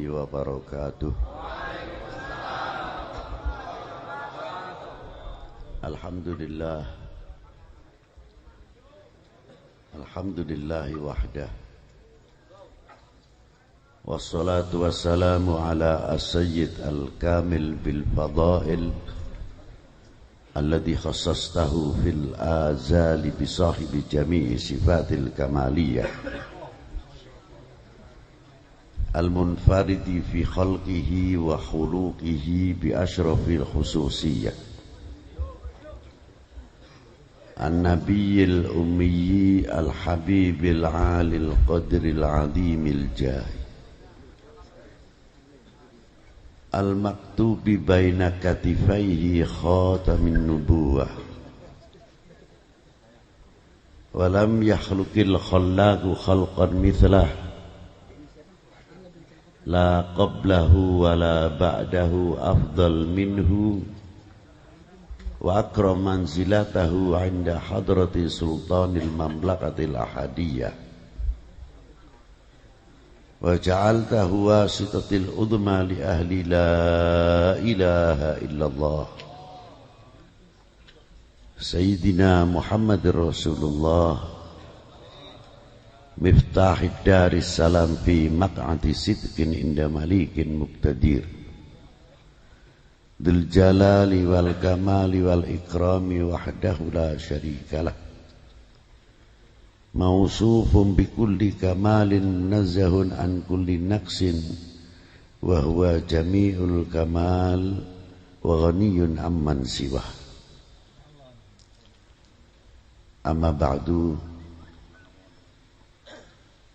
wabarakatuh. Alhamdulillah. Alhamdulillahi wahdah. Wassalatu wassalamu ala as-sayyid al-kamil bil fadail alladhi khassastahu fil azali bi sahibi jami'i sifatil kamaliyah al-munfaridi fi khalqihi wa khuluqihi bi ashrafil khususiyah an-nabiyil ummiyi al-habibil alil qadril azimil jahi al-maktubi baina katifaihi khatamin nubuwah walam yakhluqil khallaqu khalqan mithlah la qablahu wa la ba'dahu afdal minhu wa akram manzilatahu 'inda hadrati sultanil mamlakatil ahadiyah wa ja'altahu wasitatil udma li ahli la ilaha illallah sayyidina Muhammadir Rasulullah miftahid daris salam fi maq'ati sidqin inda malikin muqtadir dzul jalali wal kamali wal ikrami wahdahu la syarikalah mausufun bi kulli kamalin munazzahun an kulli naqsin wa huwa jami'ul kamal wa ghaniyun amman siwah amma ba'du.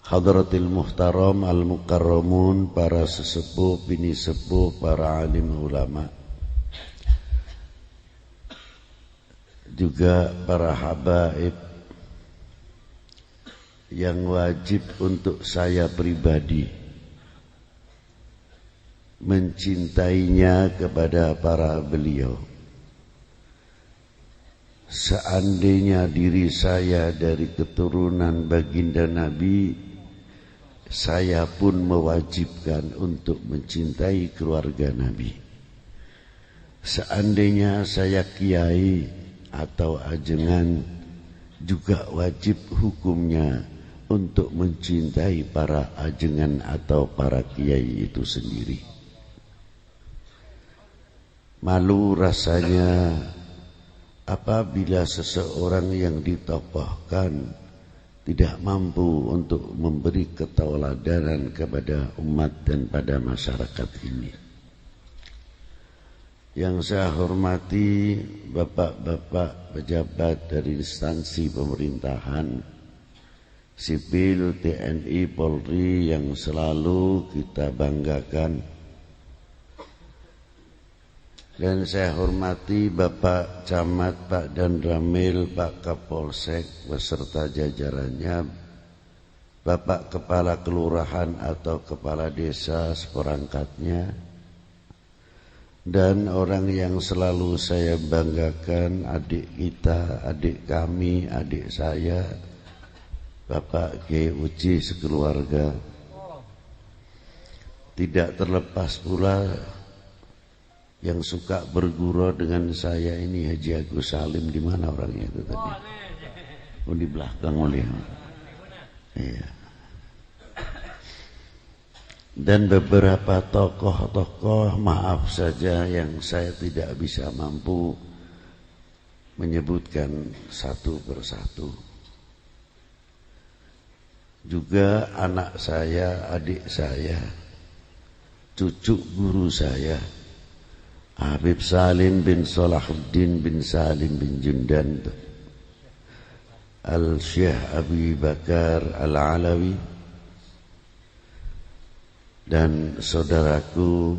Hadratil muhtaram al-mukarramun, para sesepuh, bini sepuh, para alim ulama, juga para habaib yang wajib untuk saya pribadi mencintainya kepada para beliau. Seandainya diri saya dari keturunan baginda Nabi, saya pun mewajibkan untuk mencintai keluarga Nabi. Seandainya saya kiai atau ajengan, juga wajib hukumnya untuk mencintai para ajengan atau para kiai itu sendiri. Malu rasanya apabila seseorang yang ditokohkan tidak mampu untuk memberi ketauladanan kepada umat dan pada masyarakat ini. Yang saya hormati bapak-bapak pejabat dari instansi pemerintahan, sipil, TNI, Polri yang selalu kita banggakan. Dan saya hormati Bapak Camat, Pak Danramil, Pak Kapolsek beserta jajarannya, Bapak Kepala Kelurahan atau Kepala Desa seperangkatnya, dan orang yang selalu saya banggakan, adik kita, adik kami, adik saya, Bapak Kiai Uci sekeluarga. Tidak terlepas pula yang suka bergurau dengan saya ini Haji Agus Salim. Di mana orangnya itu tadi? Oh, di belakang oleh. Iya. Dan beberapa tokoh-tokoh, maaf saja yang saya tidak bisa mampu menyebutkan satu persatu. Juga anak saya, adik saya, cucu guru saya, Habib Salim bin Salahuddin bin Salim bin Jundan, Al-Syekh Abi Bakar Al-Alawi, dan saudaraku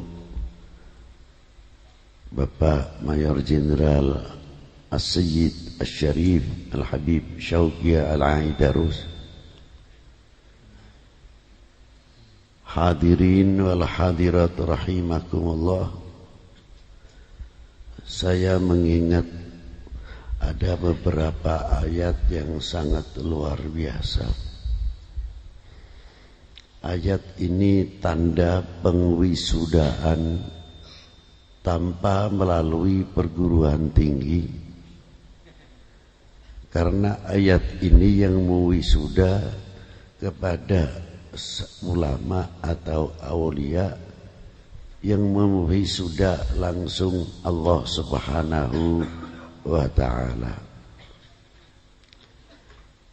Bapak Mayor Jenderal As-Sayyid Al-Syarif Al-Habib Syauqiyah Al-Aidarus, hadirin wal hadirat rahimakumullah. Saya mengingat ada beberapa ayat yang sangat luar biasa. ayat ini tanda pengwisudaan tanpa melalui perguruan tinggi, karena ayat ini yang mewisuda kepada ulama atau aulia yang mewisuda langsung Allah Subhanahu wa ta'ala.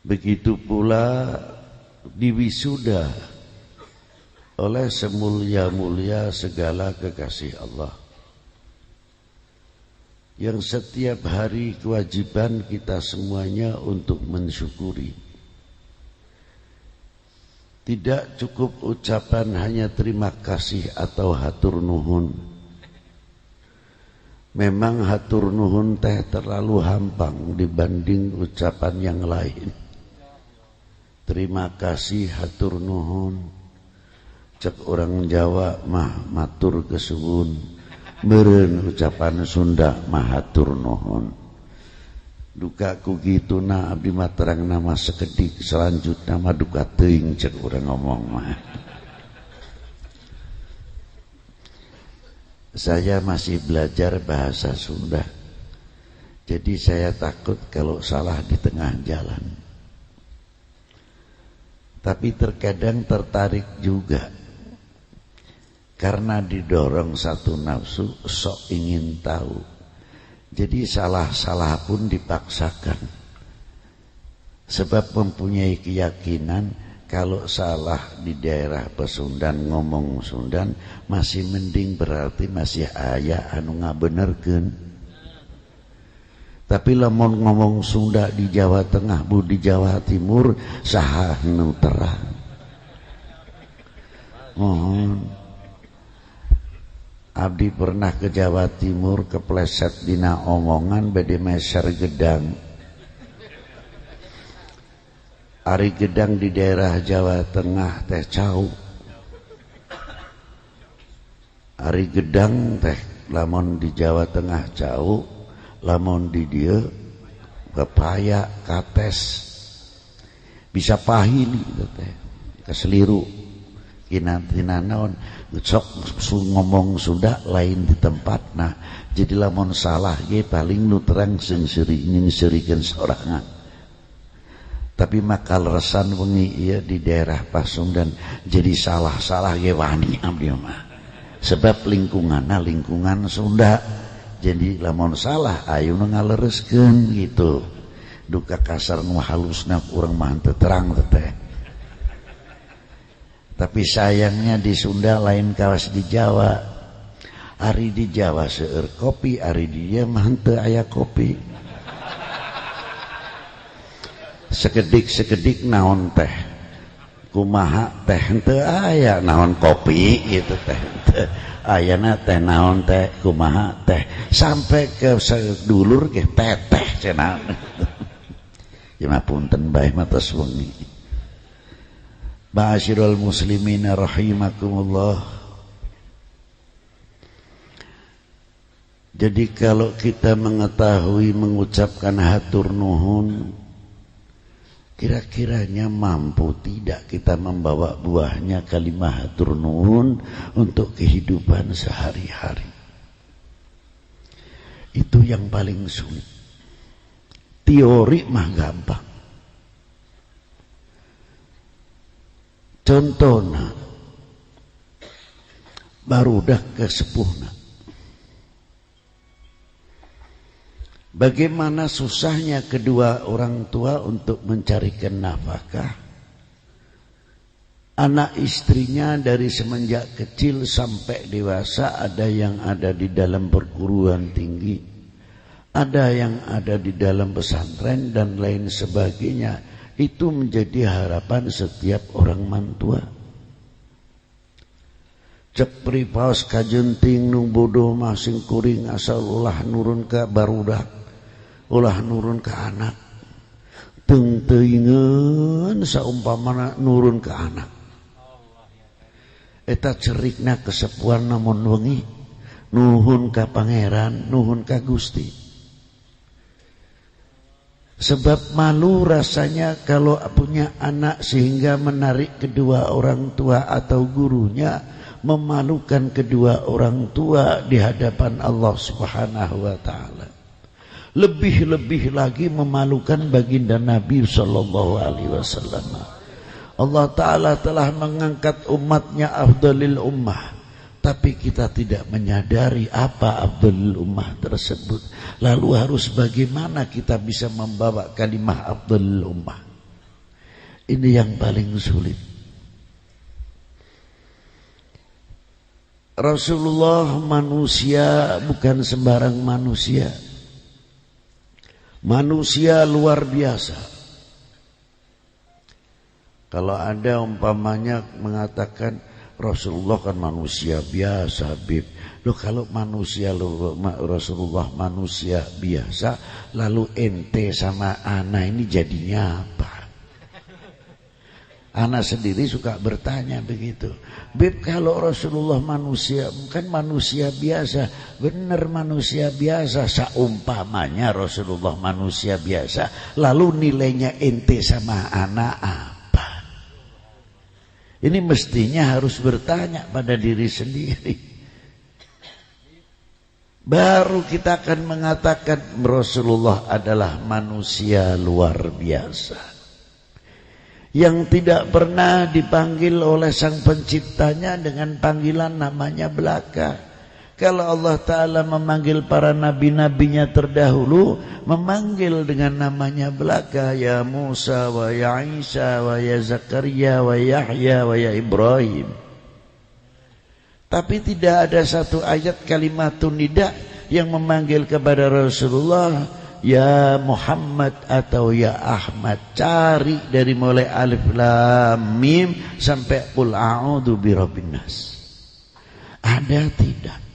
Begitu pula diwisuda oleh semulia-mulia segala kekasih Allah, yang setiap hari kewajiban kita semuanya untuk mensyukuri. Tidak cukup ucapan hanya terima kasih atau hatur nuhun. Memang hatur nuhun teh terlalu hampang dibanding ucapan yang lain. Terima kasih hatur nuhun, cek orang Jawa mah matur kesuwun, meureun ucapan Sunda mah hatur nuhun. Duka ku gituna abdi mah terang nama sekedik, selanjutnya mah duka teuing cek urang ngomong mah. Saya masih belajar bahasa Sunda, jadi saya takut kalau salah di tengah jalan. Tapi terkadang tertarik juga, karena didorong satu nafsu sok ingin tahu. Jadi salah-salah pun dipaksakan, sebab mempunyai keyakinan kalau salah di daerah Pasundan ngomong Sundan masih mending, berarti masih aya anu ngabenerkeun. Tapi lamun ngomong Sunda di Jawa Tengah bu di Jawa Timur saha nu terang. Mohon abdi pernah ke Jawa Timur, kepleset dina omongan bade meser gedang. Ari gedang di daerah Jawa Tengah teh cau. Ari gedang teh lamun di Jawa Tengah cau, lamun di dieu pepaya kates bisa pahili teh keseliru kina naon sok ngomong Sunda lain di tempatna. Jadi lamun salah ge paling nu terang sing nyingserikeun sorangan. Tapi makal resan wengi ieu di daerah Pasundan jadi salah-salah ge wani abdi mah. Sebab lingkunganna lingkungan Sunda. Jadi lamun salah ayeuna ngalereskeun gitu. Duka kasar nu halusna urang mah teu terang teh. Tapi sayangnya di Sunda lain kawas di Jawa. Ari di Jawa seueur kopi, ari di dieu mah teu aya kopi. Sekedik-sekedik naon teh, kumaha teh henteu aya, naon kopi gitu teh. Ayana teh naon teh, kumaha teh, sampai ke sedulur ge teteh cenah. Ya punten bae mah tos wengi. Ma'asyiral muslimin rahimakumullah. Jadi kalau kita mengetahui mengucapkan hatur nuhun, kira-kiranya mampu tidak kita membawa buahnya kalimat hatur nuhun untuk kehidupan sehari-hari. Itu yang paling sulit. Teori mah gampang. Contohna barudak kesepuhna. Bagaimana susahnya kedua orang tua untuk mencarikan nafkah. Anak istrinya dari semenjak kecil sampai dewasa ada yang ada di dalam perguruan tinggi, ada yang ada di dalam pesantren dan lain sebagainya. Itu menjadi harapan setiap orang mantua. Cek pripaos kajenting nu bodoh masing kuring asal ulah nurun ke barudak, ulah nurun ke anak. Teung teuingeun saumpamana nurun ke anak. Eta cerikna kesepuan namun wengi nuhun ka pangeran, nuhun ka Gusti. Sebab malu rasanya kalau punya anak sehingga menarik kedua orang tua atau gurunya, memalukan kedua orang tua di hadapan Allah Subhanahu wa taala. Lebih-lebih lagi memalukan baginda Nabi sallallahu alaihi wasallam. Allah taala telah mengangkat umatnya afdalil ummah, tapi kita tidak menyadari apa afdalil ummah tersebut. Lalu harus bagaimana kita bisa membawa kalimah afdalil ummah? Ini yang paling sulit. Rasulullah manusia, bukan sembarang manusia. Manusia luar biasa. Kalau ada umpamanya mengatakan Rasulullah kan manusia biasa, Bib. Loh, kalau manusia Rasulullah manusia biasa, lalu ente sama ana ini jadinya apa? Ana sendiri suka bertanya begitu. Bib, kalau Rasulullah manusia, kan manusia biasa. Benar manusia biasa. Saumpamanya Rasulullah manusia biasa, lalu nilainya ente sama ana apa? Ini mestinya harus bertanya pada diri sendiri. Baru kita akan mengatakan Rasulullah adalah manusia luar biasa, yang tidak pernah dipanggil oleh sang penciptanya dengan panggilan namanya belaka. Kalau Allah Ta'ala memanggil para nabi-nabinya terdahulu, memanggil dengan namanya belaka. Ya Musa wa ya Isa wa ya Zakaria wa Yahya wa ya Ibrahim. Tapi tidak ada satu ayat kalimatun nida yang memanggil kepada Rasulullah ya Muhammad atau ya Ahmad. Cari dari mulai alif lam mim sampai qul a'udzu birabbin nas. Ada tidak?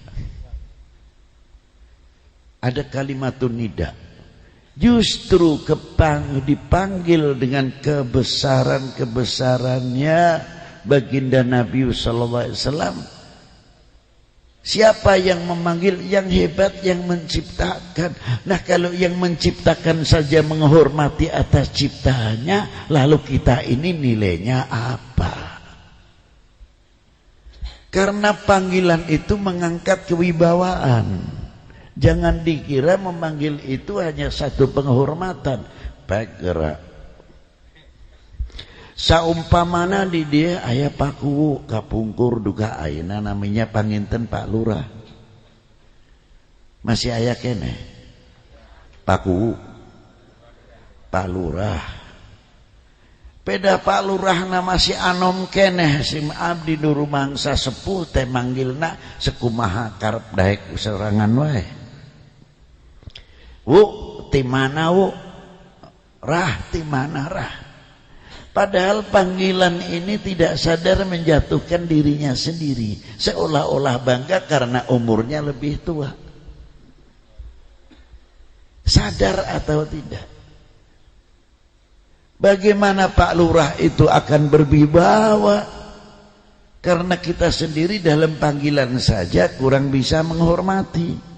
Ada kalimatun nida. Justru dipanggil dengan kebesaran-kebesarannya baginda Nabi sallallahu alaihi wasallam. Siapa yang memanggil? Yang hebat, yang menciptakan. Nah, kalau yang menciptakan saja menghormati atas ciptaannya, lalu kita ini nilainya apa? Karena panggilan itu mengangkat kewibawaan. Jangan dikira memanggil itu hanya satu penghormatan. Baik gerak. Saumpamana di dia aya paku kapungkur duka ayeuna namanya panginten Pak Lurah. Masih aya kene. Paku Pak Lurah. Peda Pak Lurah na masih anom keneh sim abdi nu rumangsa sepuh teh manggilna sakumaha karep daek serangan wae. Wu, ti mana wu? Rah, ti mana rah? Padahal panggilan ini tidak sadar menjatuhkan dirinya sendiri, seolah-olah bangga karena umurnya lebih tua. Sadar atau tidak? Bagaimana Pak Lurah itu akan berwibawa? Karena kita sendiri dalam panggilan saja kurang bisa menghormati.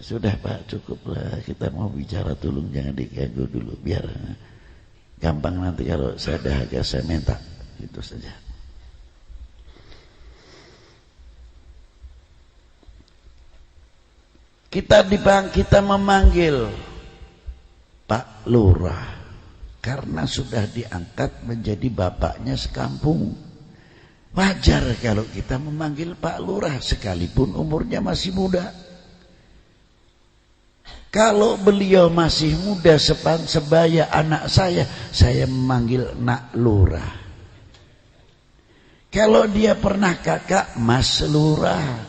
Sudah Pak, cukuplah, kita mau bicara, tolong jangan diganggu dulu, biar gampang nanti kalau saya dahaga saya minta, itu saja. Kita memanggil Pak Lurah karena sudah diangkat menjadi bapaknya sekampung. Wajar kalau kita memanggil Pak Lurah sekalipun umurnya masih muda. Kalau beliau masih muda sebaya anak saya memanggil Nak Lurah. Kalau dia pernah kakak, Mas Lurah,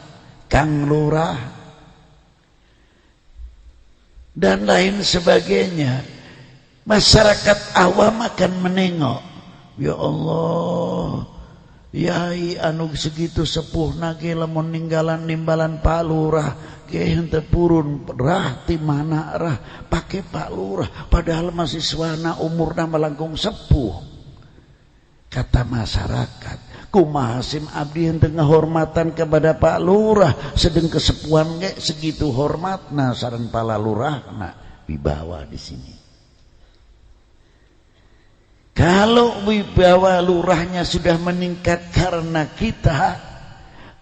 Kang Lurah, dan lain sebagainya. Masyarakat awam akan menengok, ya Allah, yai anu segitu sepuh nage lamun ninggalan nimbalan Pak Lurah. Henteu purun rah ti mana rah pake Pak Lurah, padahal masih siswana umurna melangkung sepuh. Kata masyarakat, Kumaha sim abdi henteu ngahormatan kepada Pak Lurah, sedeng kesepuan ge segitu hormatna sareng pala lurahna wibawa di sini. Kalau wibawa lurahnya sudah meningkat karena kita,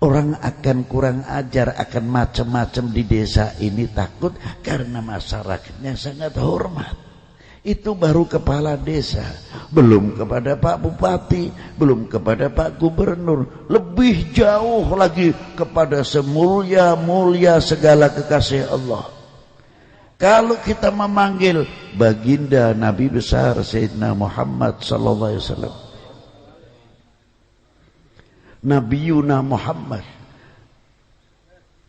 orang akan kurang ajar, akan macam-macam di desa ini takut karena masyarakatnya sangat hormat. Itu baru kepala desa, belum kepada Pak Bupati, belum kepada Pak Gubernur, lebih jauh lagi kepada semulia-mulia segala kekasih Allah. Kalau kita memanggil baginda Nabi besar Sayyidina Muhammad sallallahu alaihi wasallam, Nabiyuna Muhammad,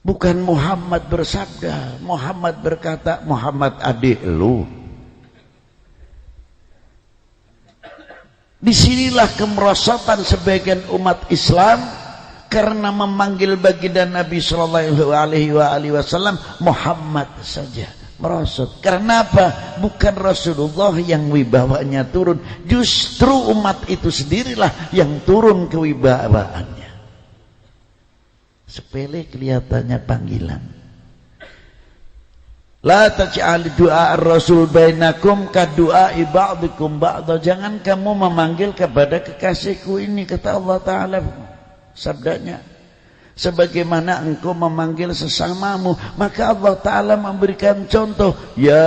bukan Muhammad bersabda, Muhammad berkata, Muhammad adik lu. Disinilah kemerosotan sebagian umat Islam karena memanggil baginda Nabi sallallahu alaihi wasallam Muhammad saja. Merosot. Karena apa? Bukan Rasulullah yang wibawanya turun, justru umat itu sendirilah yang turun kewibawaannya. Sepele kelihatannya panggilan. La taj'al du'a ar-rasul bainakum ka du'ai ba'dikum ba'da. Jangan kamu memanggil kepada kekasihku ini, kata Allah Ta'ala sabdanya, sebagaimana engkau memanggil sesamamu. Maka Allah Ta'ala memberikan contoh, ya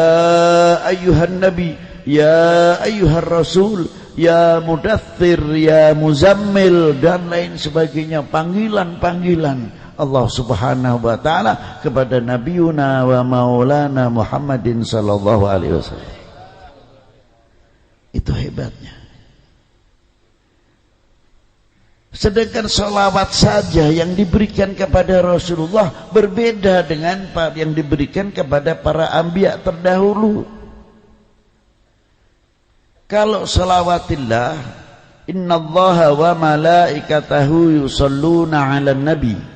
ayyuhan nabi, ya ayyuhan rasul, ya mudaththir, ya muzammil, dan lain sebagainya. Panggilan-panggilan Allah Subhanahu wa Ta'ala kepada Nabiuna wa Maulana Muhammadin sallallahu alaihi wasallam. Itu hebatnya. Sedangkan salawat saja yang diberikan kepada Rasulullah berbeda dengan yang diberikan kepada para anbiya terdahulu. Kalau salawatillah, innallaha wa malaikatahu yusalluna 'alan nabi.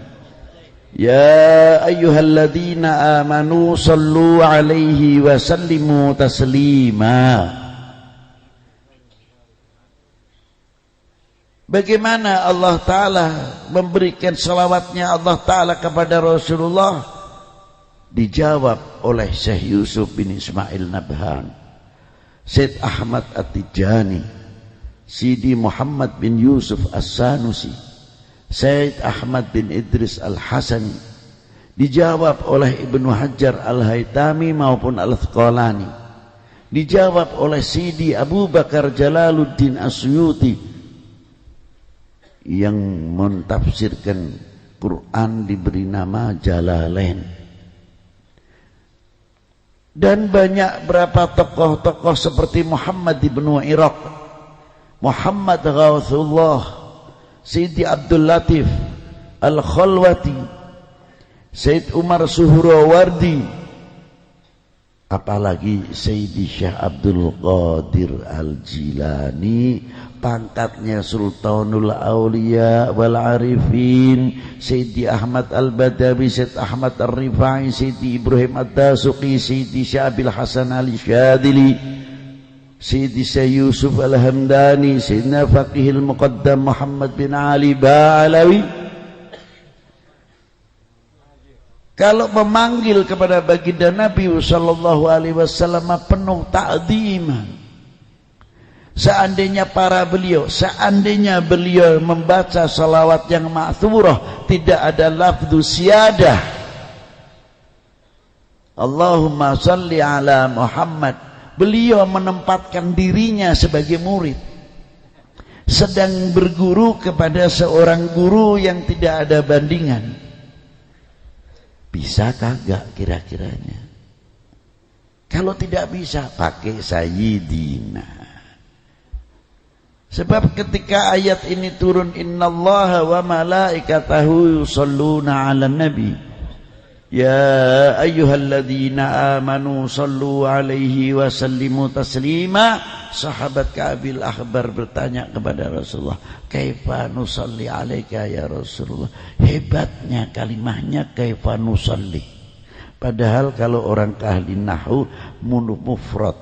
Ya ayyuhalladzina amanu sallu 'alaihi wa sallimu taslima. Bagaimana Allah Ta'ala memberikan salawatnya Allah Ta'ala kepada Rasulullah? Dijawab oleh Syekh Yusuf bin Ismail Nabhan, Syed Ahmad At-Tijani, Sidi Muhammad bin Yusuf As-Sanusi, Syed Ahmad bin Idris Al-Hasani. Dijawab oleh Ibnu Hajar Al-Haytami maupun Al-Thqalani. Dijawab oleh Sidi Abu Bakar Jalaluddin Asyuti yang mentafsirkan Quran diberi nama Jalalain. Dan banyak berapa tokoh-tokoh seperti Muhammad ibnu Iraq, Muhammad Ghawthullah, Sidi Abdul Latif Al-Khalwati, Said Umar Suhrawardi, apalagi Sayyidi Syekh Abdul Qadir Al-Jilani, pangkatnya Sultanul Aulia wal Arifin, Sayyidi Ahmad Al-Badawi, Sayyid Ahmad Ar-Rifai, Sayyidi Ibrahim Ad-Dasuqi, Sayyidi Syabil Hasan Al-Syadili, Sayyidi Syekh Yusuf Al-Hamdani, Sayyidina Faqihil Muqaddam Muhammad bin Ali Ba'alawi. Kalau memanggil kepada baginda Nabi sallallahu alaihi wasallam penuh ta'dziman. Seandainya beliau membaca salawat yang ma'thurah, tidak ada lafzu siyadah, Allahumma salli ala Muhammad, beliau menempatkan dirinya sebagai murid, sedang berguru kepada seorang guru yang tidak ada bandingan. Bisa kagak kira-kiranya? Kalau tidak bisa, pakai Sayyidina. Sebab ketika ayat ini turun, innallaha wa malaikatahu yusalluna 'alan nabi, ya ayyuhalladzina amanu sallu 'alaihi wa sallimu taslima. Sahabat Ka'bil Akhbar bertanya kepada Rasulullah, kaifa nusalli 'alaika ya Rasulullah? Hebatnya kalimahnya kaifa nusalli. Padahal kalau orang ahli nahwu mufrad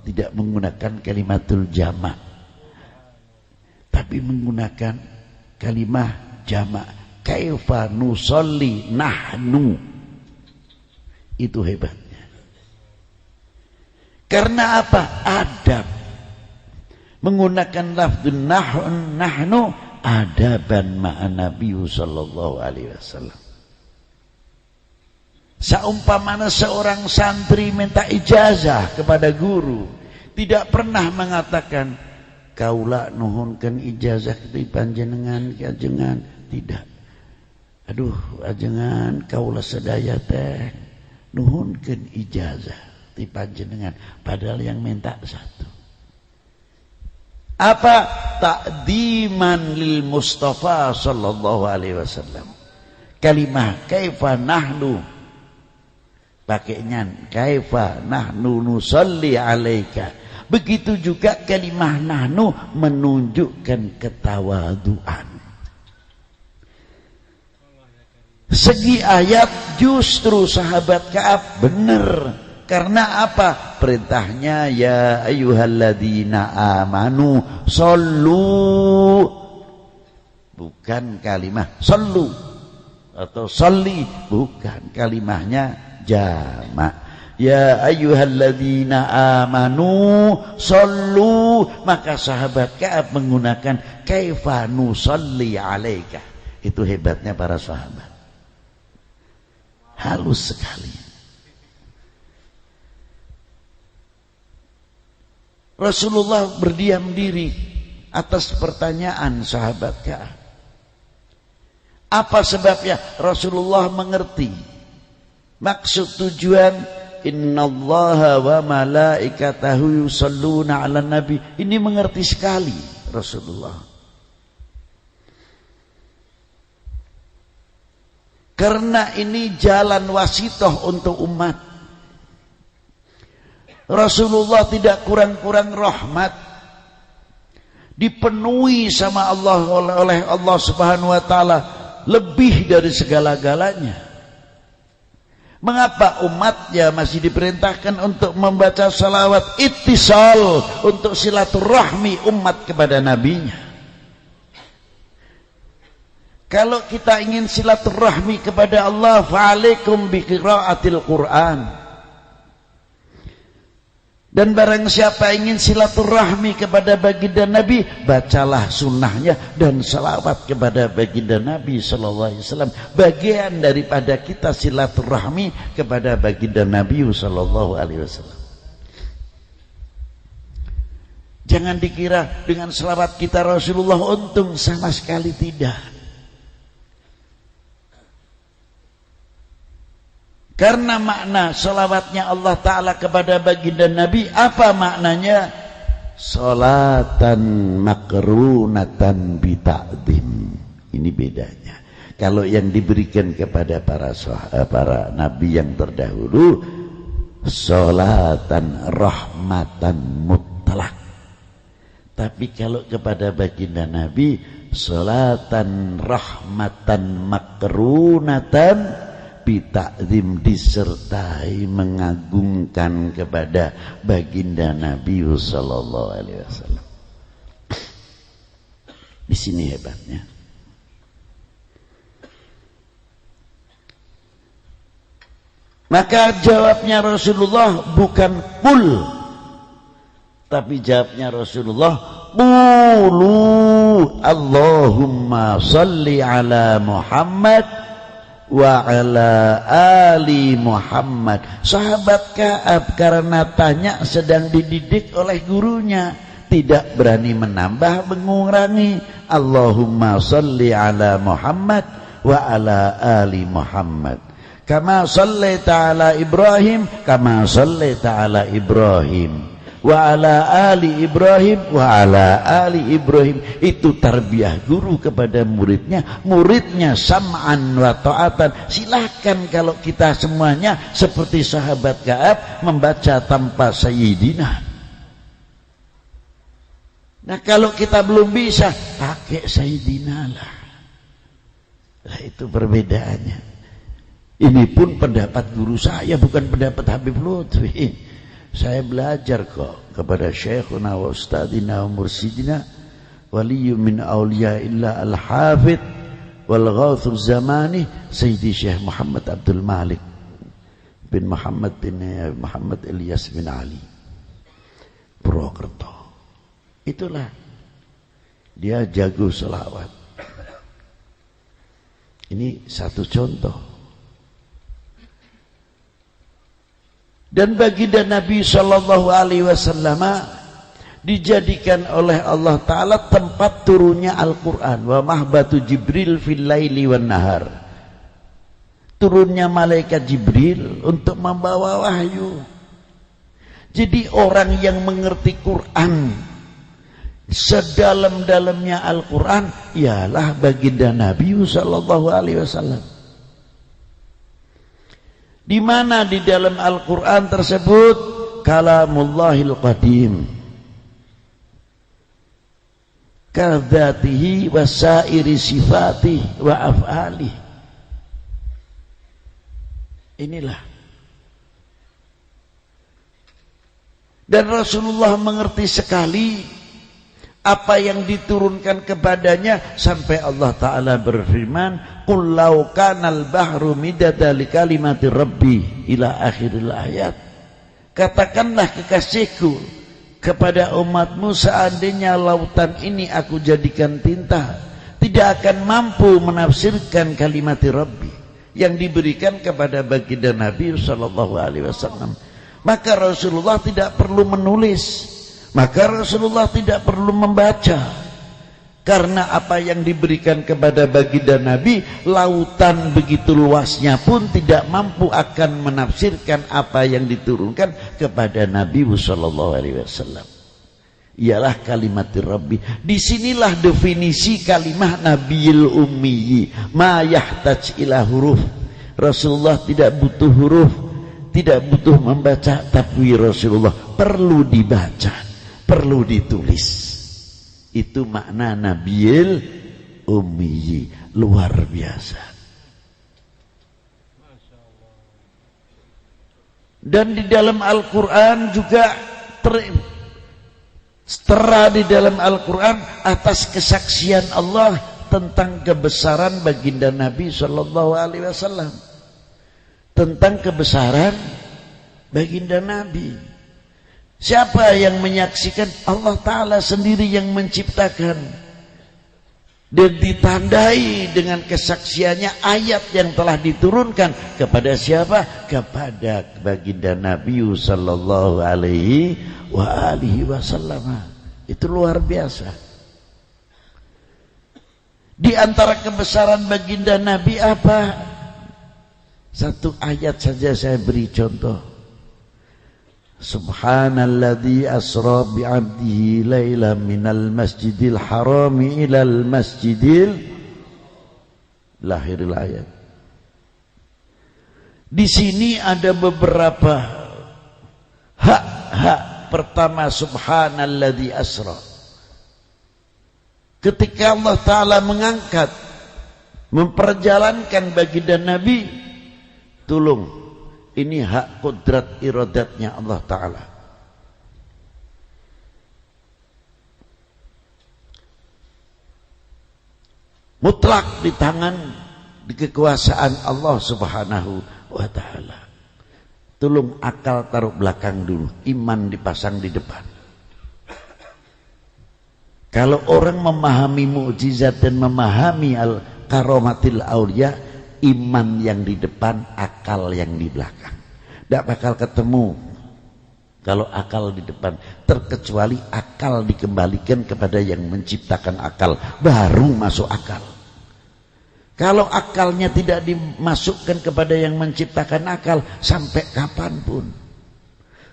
tidak menggunakan kalimatul jama', tapi menggunakan kalimah jamak. Kaifa nusolli nahnu. Itu hebatnya. Karena apa? Adab. Menggunakan lafzun nahnu adaban ma'an Nabi sallallahu alaihi wasallam. Seumpamana seorang santri minta ijazah kepada guru, tidak pernah mengatakan kaula nuhunkeun ijazah ti panjenengan ki ajengan, tidak. Aduh ajengan kaula sadaya teh nuhunkeun ijazah ti panjenengan, padahal yang minta satu. Apa? Ta'diman lil Mustafa sallallahu alaihi wasallam. Kalimah kaifa nahnu pakainya kaifa nahnu nusalli alaika. Begitu juga kalimah nahnu menunjukkan ketawaduan. Segi ayat justru sahabat Ka'ab benar. Karena apa? Perintahnya ya ayyuhalladzina amanu sallu, bukan kalimah sallu atau salli, bukan, kalimahnya jamak. Ya ayyuhalladzina amanu sallu, maka sahabat Ka'ab menggunakan kaifa nusalli alaika. Itu hebatnya para sahabat. Halus sekali. Rasulullah berdiam diri atas pertanyaan sahabat Ka'ab. Apa sebabnya? Rasulullah mengerti maksud tujuan innallaha wa malaikatahu yusalluna 'alan nabi. Ini mengerti sekali Rasulullah. Karena ini jalan wasitoh untuk umat. Rasulullah tidak kurang-kurang rahmat, dipenuhi sama Allah oleh Allah Subhanahu wa taala lebih dari segala-galanya. Mengapa umatnya masih diperintahkan untuk membaca salawat ittisal, untuk silaturahmi umat kepada nabinya? Kalau kita ingin silaturahmi kepada Allah, fa'alaikum biqiraatil Qur'an. Dan barang siapa ingin silaturahmi kepada baginda Nabi, bacalah sunnahnya dan salawat kepada baginda Nabi sallallahu alaihi wasallam. Bagian daripada kita silaturahmi kepada baginda Nabi sallallahu alaihi wasallam. Jangan dikira dengan salawat kita Rasulullah untung, sama sekali tidak. Karena makna salawatnya Allah Ta'ala kepada baginda Nabi, apa maknanya? Salatan makrunatan bita'dim. Ini bedanya. Kalau yang diberikan kepada para nabi yang terdahulu, salatan rahmatan mutlak. Tapi kalau kepada baginda Nabi, salatan rahmatan makrunatan bitakzim, disertai mengagungkan kepada baginda Nabi sallallahu alaihi wasallam. Di sini hebatnya. Maka jawabnya Rasulullah bukan qul, tapi jawabnya Rasulullah qulu Allahumma salli ala Muhammad wa ala ali Muhammad. Sahabat Ka'ab karena tanya sedang dididik oleh gurunya, tidak berani menambah mengurangi. Allahumma salli ala Muhammad wa ala ali Muhammad kama sallaita ala Ibrahim kama sallaita ala Ibrahim wa ala ali Ibrahim wa ala ali Ibrahim. Itu tarbiyah guru kepada muridnya, muridnya sam'an wa ta'atan. Silakan kalau kita semuanya seperti sahabat Ka'ab membaca tanpa sayyidina. Nah kalau kita belum bisa, pakai sayyidina lah. Nah itu perbedaannya. Ini pun pendapat guru saya, bukan pendapat Habib Lutfi. Saya belajar kok kepada Syekhuna wa Ustadina wa Mursidina waliyyu min awliya illa al-hafidh wal ghauthul zamani Sayyidi Syekh Muhammad Abdul Malik bin Muhammad Ilyas bin Ali Purwokerto. Itulah dia jago selawat. Ini satu contoh. Dan baginda Nabi sallallahu alaihi wasallam dijadikan oleh Allah taala tempat turunnya Al-Qur'an. Wa mahbatu Jibril fil laili wan nahar. Turunnya malaikat Jibril untuk membawa wahyu. Jadi orang yang mengerti Quran sedalam-dalamnya Al-Quran ialah baginda Nabi sallallahu alaihi wasallam. Di mana di dalam Al-Quran tersebut kalamullahil qadim kadzatihi wa sairi sifatihi wa af'alihi. Inilah. Dan Rasulullah mengerti sekali apa yang diturunkan kepadanya sampai Allah Ta'ala berfirman qul law kanal bahru midada li kalimati rabbi ila akhiril ayat. Katakanlah kekasihku kepada umatmu, seandainya lautan ini aku jadikan tinta, tidak akan mampu menafsirkan kalimati rabbi yang diberikan kepada baginda Nabi sallallahu alaihi wasallam. Maka Rasulullah tidak perlu menulis, maka Rasulullah tidak perlu membaca, karena apa yang diberikan kepada baginda Nabi, lautan begitu luasnya pun tidak mampu akan menafsirkan apa yang diturunkan kepada Nabi sallallahu alaihi wasallam. Ialah kalimat Rabbi. Disinilah definisi kalimah Nabiyil Ummi, ma yahtaj ila huruf. Rasulullah tidak butuh huruf, tidak butuh membaca, tapi Rasulullah perlu dibaca, perlu ditulis. Itu makna Nabiyil Ummi, luar biasa. Dan di dalam Al-Quran juga tertera di dalam Al-Quran atas kesaksian Allah tentang kebesaran baginda Nabi sallallahu alaihi wasallam, tentang kebesaran baginda Nabi. Siapa yang menyaksikan? Allah Ta'ala sendiri yang menciptakan dan ditandai dengan kesaksiannya ayat yang telah diturunkan kepada siapa? Kepada baginda Nabi sallallahu alaihi wasallam. Itu luar biasa. Di antara kebesaran baginda Nabi apa? Satu ayat saja saya beri contoh. Subhanalladzi asra bi'abdihi lailan minal masjidil harami ilal masjidil lahiril ayat. Di sini ada beberapa hak. Pertama, subhanalladzi asra. Ketika Allah Ta'ala mengangkat, memperjalankan baginda Nabi, tolong, ini hak kudrat iradatnya Allah Ta'ala. Mutlak di tangan, di kekuasaan Allah Subhanahu wa Ta'ala. Tolong akal taruh belakang dulu, iman dipasang di depan. Kalau orang memahami mukjizat dan memahami al-karamatil aulia, iman yang di depan, akal yang di belakang. Tidak bakal ketemu kalau akal di depan, terkecuali akal dikembalikan kepada yang menciptakan akal, baru masuk akal. Kalau akalnya tidak dimasukkan kepada yang menciptakan akal, sampai kapanpun.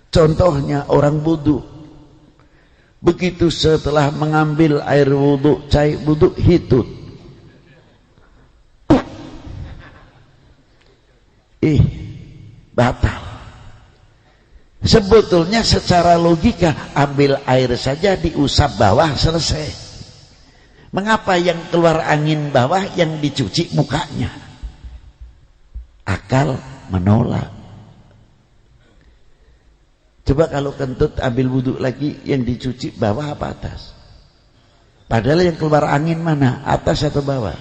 Contohnya orang wudu. Begitu setelah mengambil air wudu, cai wudu, hitut. Batal. Sebetulnya secara logika, ambil air saja diusap bawah, selesai. Mengapa yang keluar angin bawah, yang dicuci mukanya? Akal menolak. Coba kalau kentut ambil wudhu lagi, yang dicuci bawah apa atas? Padahal yang keluar angin mana? Atas atau bawah?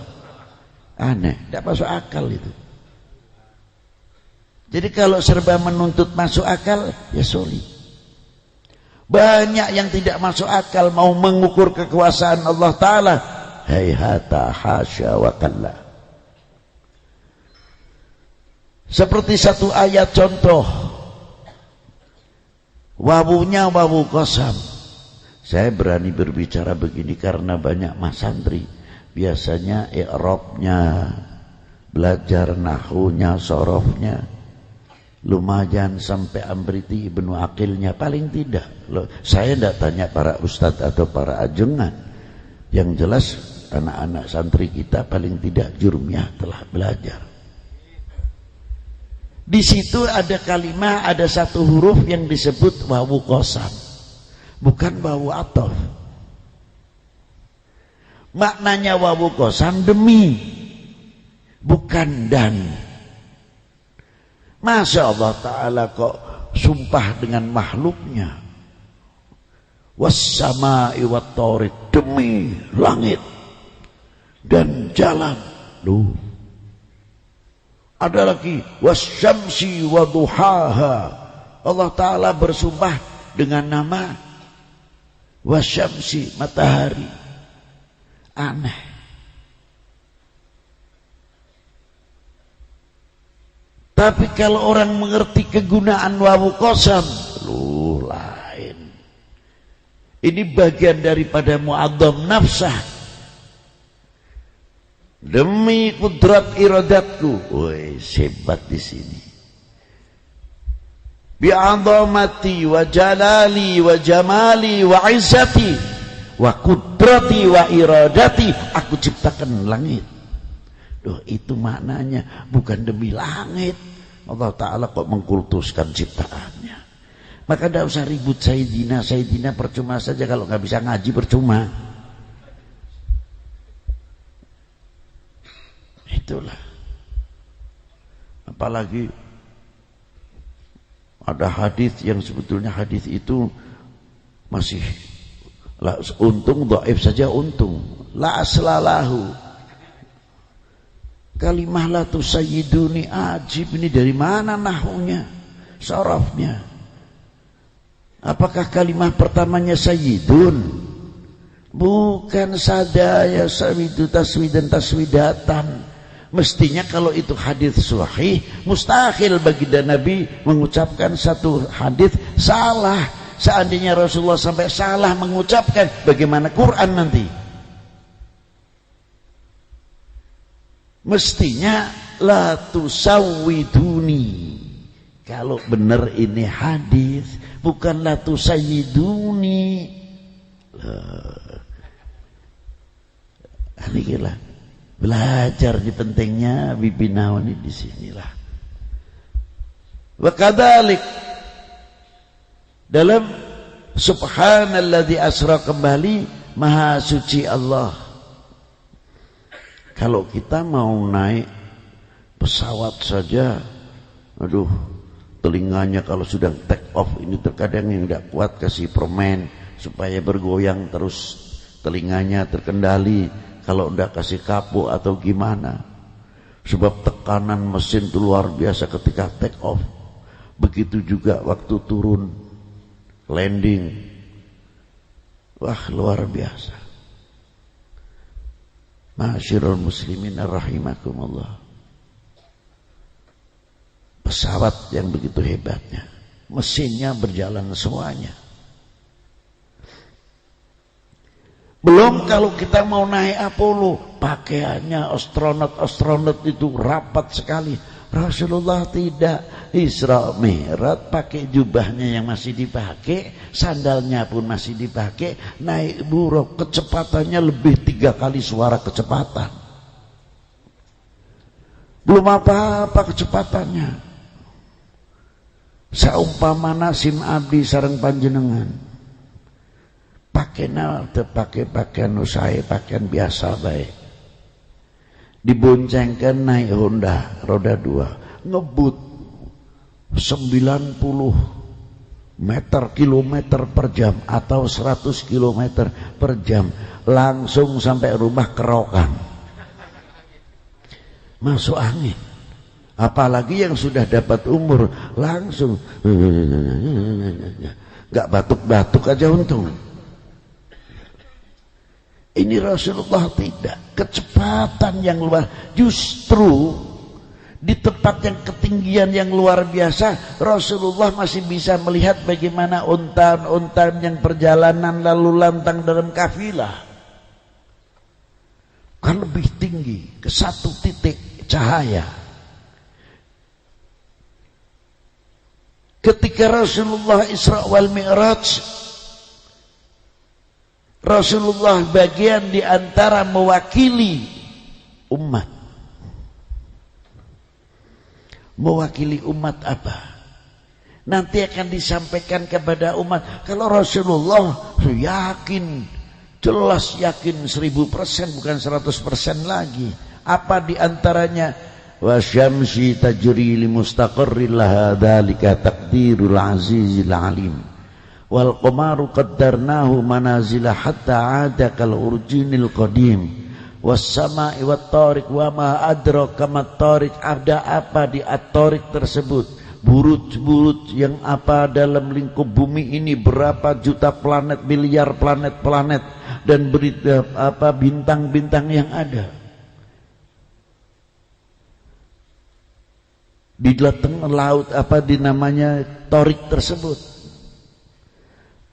Aneh, tidak masuk akal itu. Jadi kalau serba menuntut masuk akal, ya sulit. Banyak yang tidak masuk akal mau mengukur kekuasaan Allah Ta'ala. Hayhata hasya wa kalla. Seperti satu ayat contoh. Wawunya wawu qasam. Saya berani berbicara begini karena banyak mas santri biasanya i'rabnya, belajar nahwunya, sorofnya lumayan sampai amriti ibnu aqilnya paling tidak. Loh, saya tidak tanya para ustadz atau para ajengan. Yang jelas anak-anak santri kita paling tidak jurmiyah telah belajar. Di situ ada kalimat, ada satu huruf yang disebut wawu qasam, bukan wawu ataf. Maknanya wawu qasam demi, bukan dan. Masya Allah Ta'ala kok sumpah dengan makhluknya. Wassama'i wattariq, demi langit dan jalan. Loh, ada lagi wasyamsi waduhaha. Allah Ta'ala bersumpah dengan nama wasyamsi, matahari. Aneh. Tapi kalau orang mengerti kegunaan wawu qasam, loh lain. Ini bagian daripada mu'adzam nafsah. Demi kudrat iradatku. Woi, hebat di sini. Bi'adzamati wa jalali wa jamali wa izzati wa kudrati wa iradati, aku ciptakan langit. Loh, itu maknanya bukan demi langit. Allah Ta'ala kok mengkultuskan ciptaannya. Maka tidak usah ribut Sayyidina. Sayyidina percuma saja, kalau nggak bisa ngaji percuma. Itulah. Apalagi ada hadis yang sebetulnya hadis itu masih untung, dhaif saja untung. La aslalahu. Kalimah la tusayyiduni ajib, ini dari mana nahwunya, sarafnya? Apakah kalimah pertamanya sayyidun? Bukan sadaya, sawidu, taswidan, taswidatan. Mestinya kalau itu hadis sahih, mustahil baginda Nabi mengucapkan satu hadis salah. Seandainya Rasulullah sampai salah mengucapkan, bagaimana Quran nanti? Mestinya la tusawwiduni. Kalau benar ini hadis, bukan la tusayyiduni. Inilah belajar di pentingnya bibinawan di sinilah. Wa kadzalik dalam subhanalladzi asra kembali, maha suci Allah. Kalau kita mau naik pesawat saja, aduh, telinganya kalau sudah take off ini terkadang yang tidak kuat kasih permen supaya bergoyang terus telinganya terkendali. Kalau tidak kasih kapuk atau gimana, sebab tekanan mesin itu luar biasa ketika take off. Begitu juga waktu turun landing, wah luar biasa. Ma'asyiral muslimin rahimakumullah. Pesawat yang begitu hebatnya, mesinnya berjalan semuanya. Belum kalau kita mau naik Apollo, pakaiannya astronot itu rapat sekali. Rasulullah tidak, Isra Mi'raj pakai jubahnya yang masih dipakai, sandalnya pun masih dipakai, naik buruk, kecepatannya lebih 3 kali suara kecepatan. Belum apa-apa kecepatannya. Saumpamana sim abdi sareng panjenengan, pakai pakaian usai, pakaian biasa baik. Diboncengkan naik Honda roda 2, ngebut 90 meter kilometer per jam atau 100 kilometer per jam, langsung sampai rumah kerokan, masuk angin. Apalagi yang sudah dapat umur, langsung gak batuk-batuk aja untung. Ini Rasulullah tidak, kecepatan yang luar, justru di tempat yang ketinggian yang luar biasa, Rasulullah masih bisa melihat bagaimana unta-unta yang perjalanan lalu lantang dalam kafilah. Kan lebih tinggi, ke satu titik cahaya. Ketika Rasulullah Isra wal Mi'raj, Rasulullah bagian di antara mewakili umat. Mewakili umat apa? Nanti akan disampaikan kepada umat. Kalau Rasulullah yakin, jelas yakin 1000%, bukan 100% lagi. Apa diantaranya? Wa syamsi tajri li mustaqarrin laha dzalika taqdirul azizil alim. Wal qamaru qaddarnahu manazila hatta 'ada kal urjinil qadim. Wassama'i wattariq wa ma adraka mat-tariq. Ada apa di at-tariq tersebut? Burut-burut yang apa dalam lingkup bumi ini, berapa juta planet, miliar planet-planet, dan berita apa bintang-bintang yang ada. Di tengah laut apa dinamanya Tariq tersebut.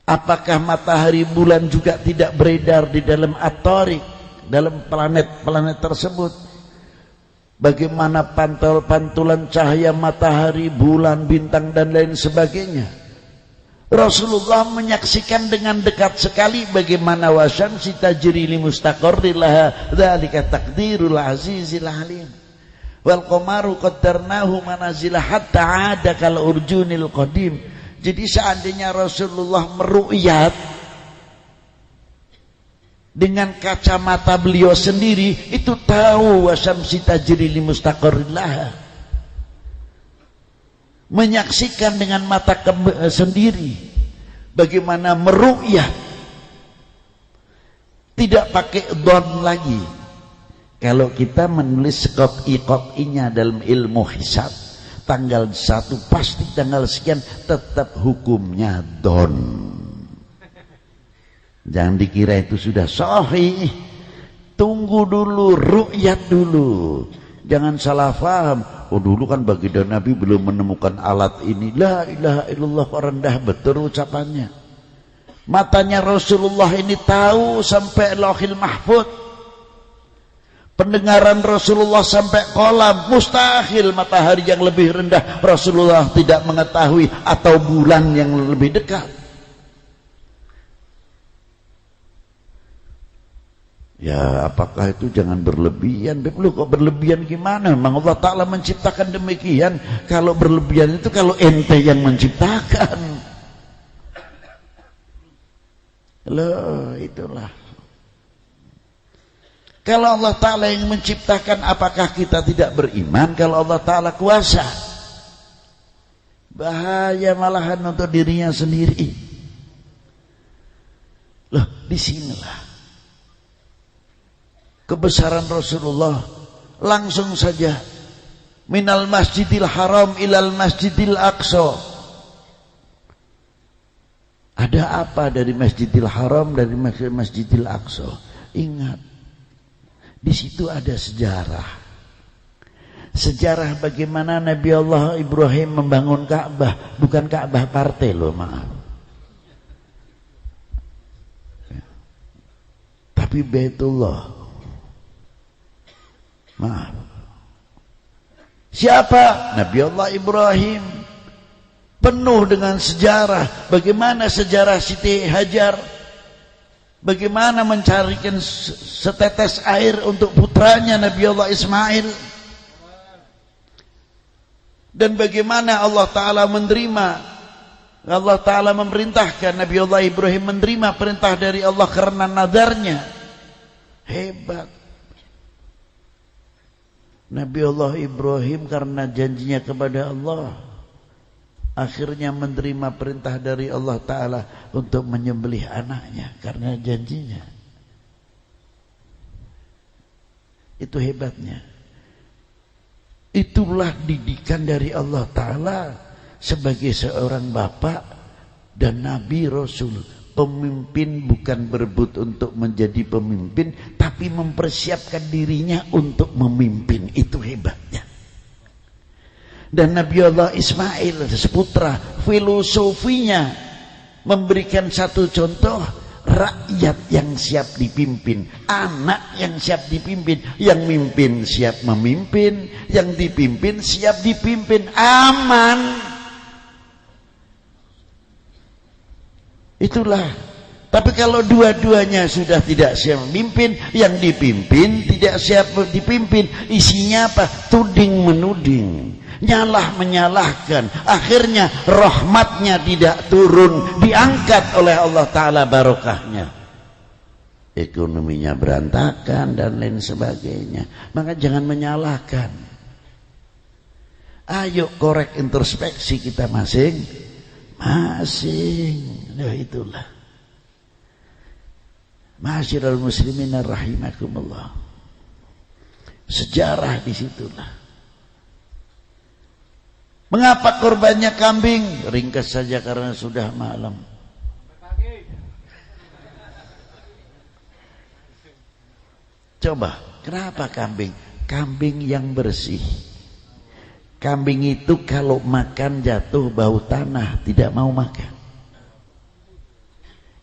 Apakah matahari bulan juga tidak beredar di dalam at-tariq, dalam planet-planet tersebut? Bagaimana pantulan cahaya matahari, bulan, bintang dan lain sebagainya. Rasulullah menyaksikan dengan dekat sekali bagaimana wasyamsi tajri li mustaqarrin laha dzalika taqdirul azizil alim. Wal qamaru qaddarnahu manazila hatta 'ada kal urjunil qadim. Jadi seandainya Rasulullah meru'yat dengan kacamata beliau sendiri, itu tahu wasyamsi tajri li mustaqarrin laha. Menyaksikan dengan mata sendiri bagaimana meru'yat, tidak pakai dhon lagi. Kalau kita menulis qat'i-qat'inya dalam ilmu hisab, tanggal 1 pasti tanggal sekian, tetap hukumnya dhon. Jangan dikira itu sudah sahih. Tunggu dulu, ru'yat dulu. Jangan salah faham. Oh dulu kan baginda Nabi belum menemukan alat ini. La ilaha illallah, rendah betul ucapannya. Matanya Rasulullah ini tahu sampai Lauhil Mahfuz. Pendengaran Rasulullah sampai kolam. Mustahil matahari yang lebih rendah Rasulullah tidak mengetahui, atau bulan yang lebih dekat. Ya apakah itu jangan berlebihan? Lu kok berlebihan gimana? Memang Allah Ta'ala menciptakan demikian. Kalau berlebihan itu kalau ente yang menciptakan. Loh itulah. Kalau Allah Ta'ala yang menciptakan, apakah kita tidak beriman kalau Allah Ta'ala kuasa? Bahaya malahan untuk dirinya sendiri. Loh disinilah kebesaran Rasulullah. Langsung saja minal masjidil haram ilal masjidil aqsa. Ada apa dari masjidil haram, dari masjidil aqsa? Ingat, di situ ada sejarah. Sejarah bagaimana Nabi Allah Ibrahim membangun Ka'bah. Bukan Ka'bah partai loh, maaf, tapi Baitullah. Maaf. Siapa? Nabi Allah Ibrahim. Penuh dengan sejarah. Bagaimana sejarah Siti Hajar, bagaimana mencarikan setetes air untuk putranya Nabi Allah Ismail, dan bagaimana Allah Ta'ala memerintahkan Nabi Allah Ibrahim menerima perintah dari Allah karena nadarnya. Hebat Nabi Allah Ibrahim karena janjinya kepada Allah. akhirnya menerima perintah dari Allah Ta'ala untuk menyembelih anaknya karena janjinya. Itu hebatnya. Itulah didikan dari Allah Ta'ala sebagai seorang bapak dan Nabi Rasul. Pemimpin bukan berebut untuk menjadi pemimpin, tapi mempersiapkan dirinya untuk memimpin. Itu hebatnya. Dan Nabi Allah Ismail seputra, filosofinya memberikan satu contoh, rakyat yang siap dipimpin, anak yang siap dipimpin, yang mimpin siap memimpin, yang dipimpin siap dipimpin, aman. Itulah. Tapi kalau dua-duanya sudah tidak siap memimpin, yang dipimpin tidak siap dipimpin, isinya apa? Tuding menuding, nyalah menyalahkan, akhirnya rahmatnya tidak turun, diangkat oleh Allah Ta'ala barokahnya, ekonominya berantakan dan lain sebagainya. Maka jangan menyalahkan, ayo korek introspeksi kita masing-masing. Nah itulah, ma'asyiral muslimin rahimakumullah, sejarah disitulah. Mengapa korbannya kambing? Ringkas saja karena sudah malam. Coba, kenapa kambing? Kambing yang bersih. Kambing itu kalau makan jatuh bau tanah, tidak mau makan.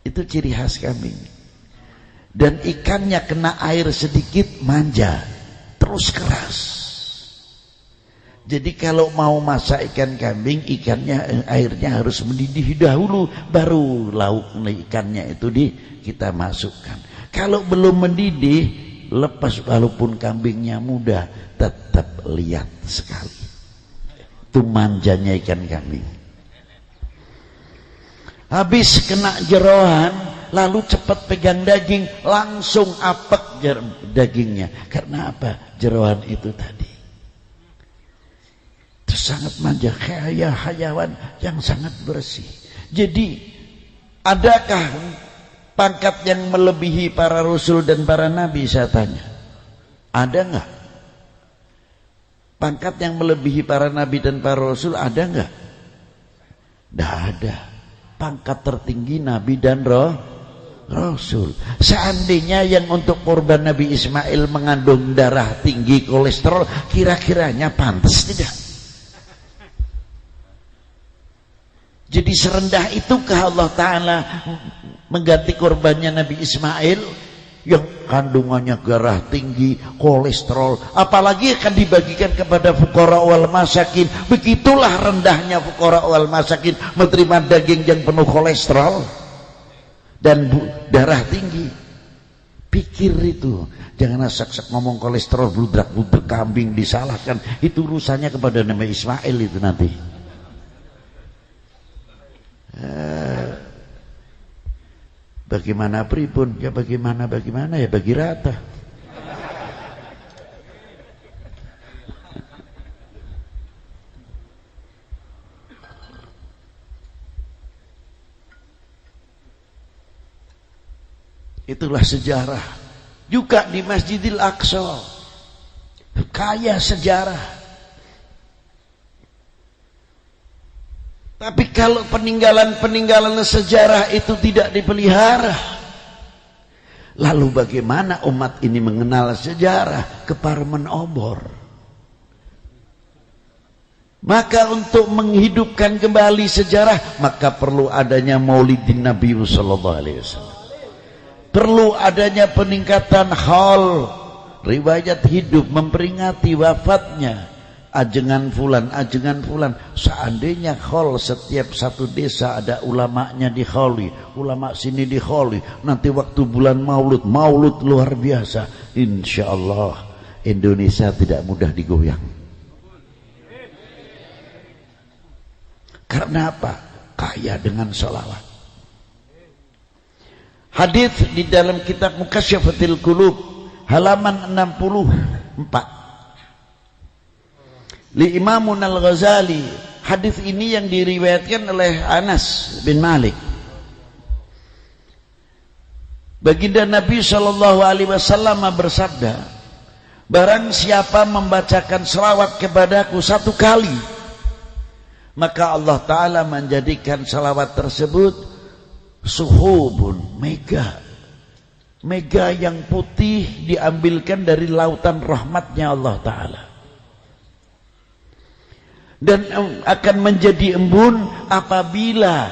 Itu ciri khas kambing. Dan ikannya kena air sedikit manja, terus keras. Jadi kalau mau masak ikan kambing, airnya harus mendidih dahulu, baru lauk ikannya itu kita masukkan. Kalau belum mendidih, lepas walaupun kambingnya muda, tetap lihat sekali. Itu manjanya ikan kambing. Habis kena jeroan, lalu cepat pegang daging, langsung apek dagingnya. Karena apa? Jeroan itu tadi. Itu sangat manja, hayawan yang sangat bersih. Jadi, adakah pangkat yang melebihi para rasul dan para nabi? Saya tanya. Ada enggak? Pangkat yang melebihi para nabi dan para rasul ada enggak? Tidak ada. Pangkat tertinggi nabi dan rasul. Seandainya yang untuk korban Nabi Ismail mengandung darah tinggi, kolesterol, kira-kiranya pantas tidak? Jadi serendah itukah Allah Ta'ala mengganti korbannya Nabi Ismail yang kandungannya darah tinggi, kolesterol, apalagi akan dibagikan kepada fuqara wal masakin. Begitulah rendahnya fuqara wal masakin menerima daging yang penuh kolesterol dan darah tinggi. Pikir itu, jangan asak-asak ngomong kolesterol, bludak-bludak kambing disalahkan. Itu urusannya kepada Nabi Ismail itu nanti. Bagaimana pripun? Ya bagaimana ya bagi rata. Itulah sejarah. Juga di Masjidil Aqsa, kaya sejarah. Tapi kalau peninggalan-peninggalan sejarah itu tidak dipelihara, lalu bagaimana umat ini mengenal sejarah? Keparmen obor. Maka untuk menghidupkan kembali sejarah, maka perlu adanya Maulidin Nabi sallallahu alaihi wasallam. Perlu adanya peningkatan haul, riwayat hidup memperingati wafatnya. Ajengan fulan. Seandainya khol setiap satu desa ada ulamanya di kholi, ulama sini di kholi, nanti waktu bulan maulud luar biasa, insya Allah Indonesia tidak mudah digoyang. Karena apa? Kaya dengan sholawat. Hadis di dalam kitab Mukasyfatul Qulub halaman 64. Li Imamun Al-Ghazali, Hadis ini yang diriwayatkan oleh Anas bin Malik. Baginda Nabi Shallallahu Alaihi Wasallam bersabda, barang siapa membacakan selawat kepadaku 1 kali, maka Allah Ta'ala menjadikan selawat tersebut suhubun, mega yang putih diambilkan dari lautan rahmatnya Allah Ta'ala, dan akan menjadi embun apabila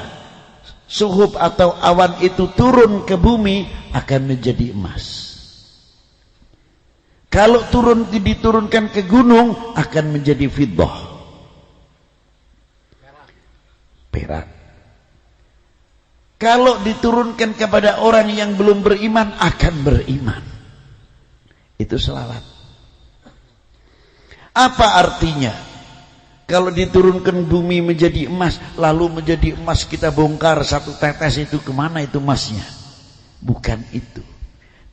suhub atau awan itu turun ke bumi, akan menjadi emas. Kalau diturunkan ke gunung, akan menjadi fiddah, perak. Kalau diturunkan kepada orang yang belum beriman, akan beriman. Itu selawat. Apa artinya? Kalau diturunkan bumi menjadi emas, lalu menjadi emas kita bongkar 1 tetes, itu kemana itu emasnya? Bukan itu.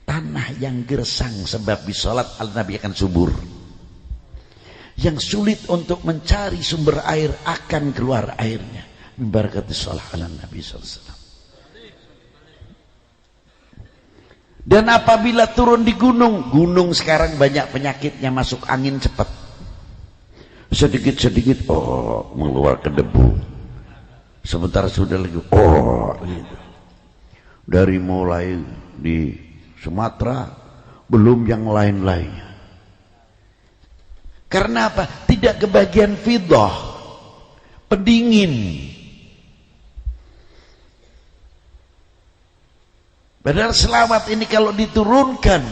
Tanah yang gersang sebab bisolat al-Nabi akan subur. Yang sulit untuk mencari sumber air akan keluar airnya. Min barakati sholat al-Nabi SAW. Dan apabila turun di gunung sekarang banyak penyakitnya, masuk angin cepat. Sedikit-sedikit mengeluarkan debu. Sebentar sudah lagi gitu. Dari mulai di Sumatera belum yang lain-lainnya. Karena apa? Tidak kebagian fiddah, pendingin. Padahal selawat ini kalau diturunkan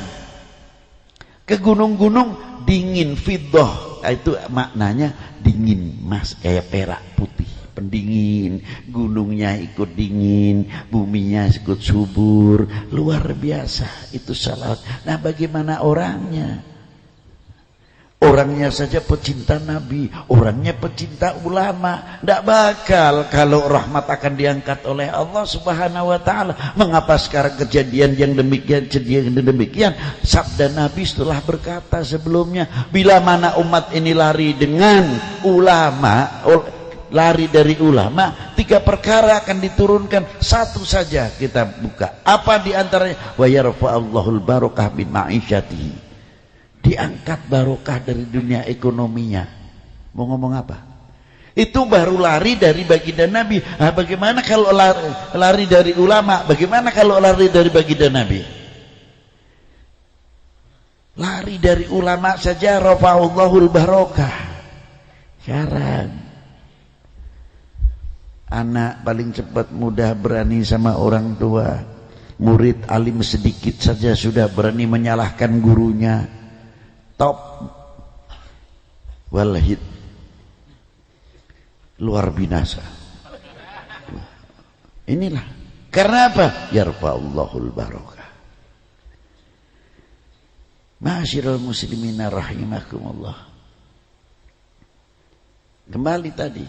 ke gunung-gunung dingin, fiddah, itu maknanya dingin, mas, kayak perak putih, pendingin. Gunungnya ikut dingin, buminya ikut subur, luar biasa itu salawat. Nah, bagaimana orangnya? Orangnya saja pecinta Nabi, orangnya pecinta ulama. Tidak bakal kalau rahmat akan diangkat oleh Allah Subhanahu wa Ta'ala. Mengapa sekarang kejadian yang demikian? Sabda Nabi setelah berkata sebelumnya, bila mana umat ini lari dengan ulama, lari dari ulama, 3 perkara akan diturunkan. 1 saja kita buka. Apa diantaranya? Wa yarfa'allahul barakah min ma'isyatihi. Diangkat barokah dari dunia ekonominya. Mau ngomong apa? Itu baru lari dari baginda Nabi. Nah, bagaimana kalau lari dari ulama? Bagaimana kalau lari dari baginda Nabi? Lari dari ulama saja rafa'ullahul barokah. Syarat. Anak paling cepat mudah berani sama orang tua. Murid alim sedikit saja sudah berani menyalahkan gurunya. Top walhid, luar binasa. Inilah karena apa? Yarfa'ullahul barakah. Ma'asyiral muslimina rahimakumullah. Kembali tadi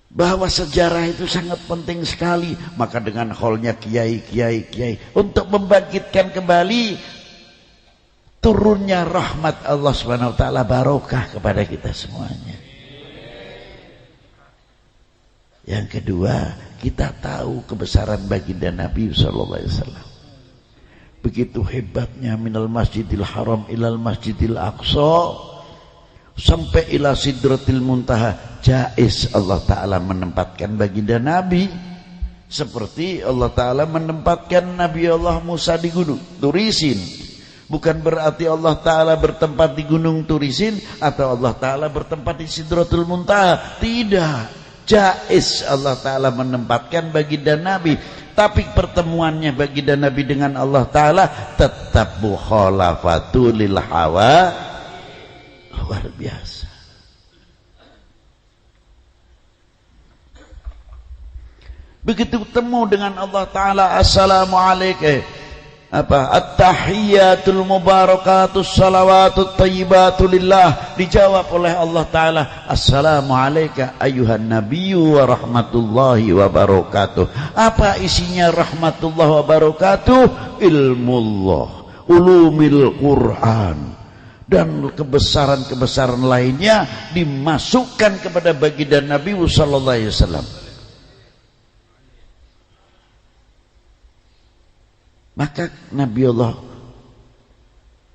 bahwa sejarah itu sangat penting sekali. Maka dengan holnya kiai untuk membangkitkan kembali turunnya rahmat Allah Subhanahu wa Ta'ala, barokah kepada kita semuanya. Yang kedua, kita tahu kebesaran baginda Nabi sallallahu alaihi wasallam. Begitu hebatnya minal Masjidil Haram ilal Masjidil Aqsa sampai ila Sidratil Muntaha. Jaiz Allah Ta'ala menempatkan baginda Nabi seperti Allah Ta'ala menempatkan Nabi Allah Musa di gunung Turisin. Bukan berarti Allah Ta'ala bertempat di gunung Turisin atau Allah Ta'ala bertempat di Sidratul Muntaha. Tidak. Jaiz Allah Ta'ala menempatkan baginda Nabi. Tapi pertemuannya baginda Nabi dengan Allah Ta'ala tetap mukhalafatul lil hawa. Luar biasa. Begitu ketemu dengan Allah Ta'ala, assalamualaikum, at-tahiyyatul mubarakatus salawatut thayyibatu lillah, dijawab oleh Allah Ta'ala, assalamu alayka ayuhan nabiyyu wa rahmatullahi wa barakatuh. Apa isinya rahmatullah wa barakatuh? Ilmullah, ulumil Quran, dan kebesaran-kebesaran lainnya dimasukkan kepada baginda Nabi sallallahu alaihi wasallam. Maka Nabi Allah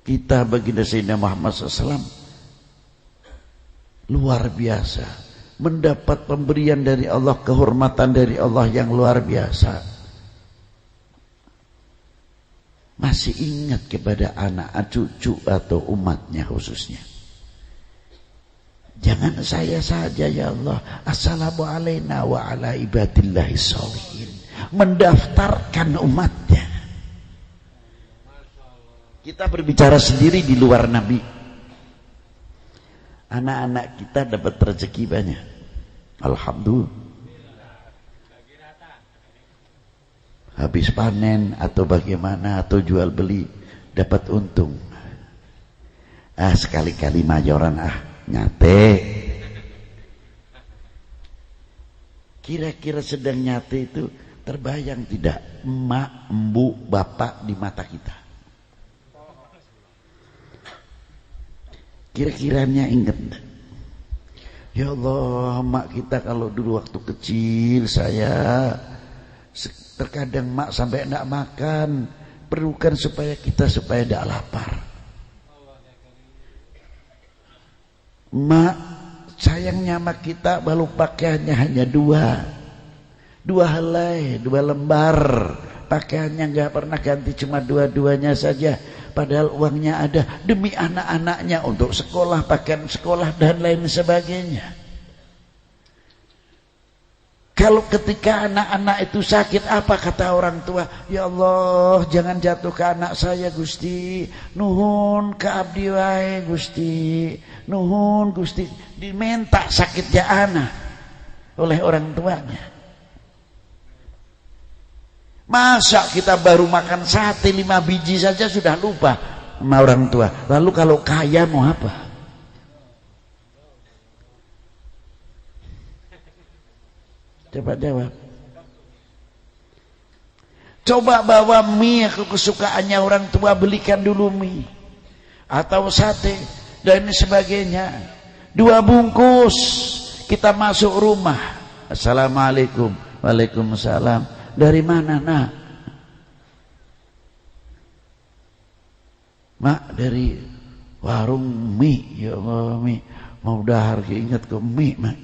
kita baginda Sayyidina Muhammad SAW luar biasa, mendapat pemberian dari Allah, kehormatan dari Allah yang luar biasa. Masih ingat kepada anak, cucu atau umatnya khususnya. Jangan saya saja ya Allah, assalamu alaina wa ala ibadillahi sholihin, mendaftarkan umatnya. Kita berbicara sendiri di luar Nabi. Anak-anak kita dapat rezeki banyak, alhamdulillah. Habis panen atau bagaimana atau jual beli dapat untung. Sekali-kali mayoran nyate. Kira-kira sedang nyate itu terbayang tidak emak, embu, bapak di mata kita? Kira-kiranya ingat enggak? Ya Allah, emak kita kalau dulu waktu kecil saya terkadang mak sampai enggak makan, perlukan supaya enggak lapar. Mak sayangnya mak kita baru pakaiannya hanya dua helai, 2 lembar, pakaiannya enggak pernah ganti, cuma dua-duanya saja, padahal uangnya ada demi anak-anaknya untuk sekolah, pakaian sekolah dan lain sebagainya. Kalau ketika anak-anak itu sakit, apa kata orang tua? Ya Allah, jangan jatuh ke anak saya Gusti, nuhun ke abdi wae Gusti, nuhun Gusti. Diminta sakitnya anak oleh orang tuanya. Masa kita baru makan sate 5 biji saja sudah lupa sama orang tua. Lalu kalau kaya mau apa? Coba jawab. Coba bawa mie ke kesukaannya orang tua, belikan dulu mie atau sate dan sebagainya. 2 bungkus, kita masuk rumah. Assalamualaikum. Waalaikumsalam. Dari mana nak? Mak, dari warung mie. Ya Allah, mie. Mau dahar ingat ke mie mak.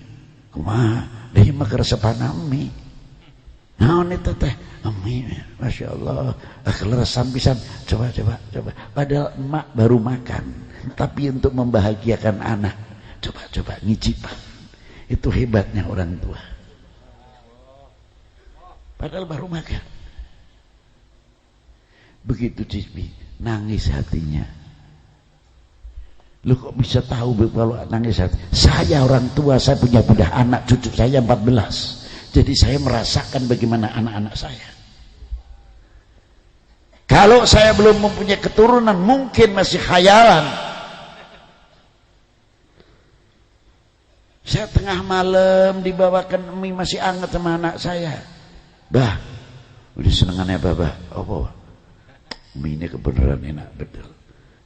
Kumaha? Dia mah keresepan mie. Naon itu teh? Mie. Masya Allah. Keleresan pisan. Coba. Padahal emak baru makan, tapi untuk membahagiakan anak. Coba ngicipan. Itu hebatnya orang tua. Padahal baru makan. Begitu Cisbi, nangis hatinya. Lu kok bisa tahu kalau nangis hati? Saya orang tua, saya punya anak, cucu saya 14. Jadi saya merasakan bagaimana anak-anak saya. Kalau saya belum mempunyai keturunan, mungkin masih khayalan. Saya tengah malam dibawakan mie masih hangat sama anak saya. Bah, udah senengannya bah. Apa? Mie ini kebenaran enak betul.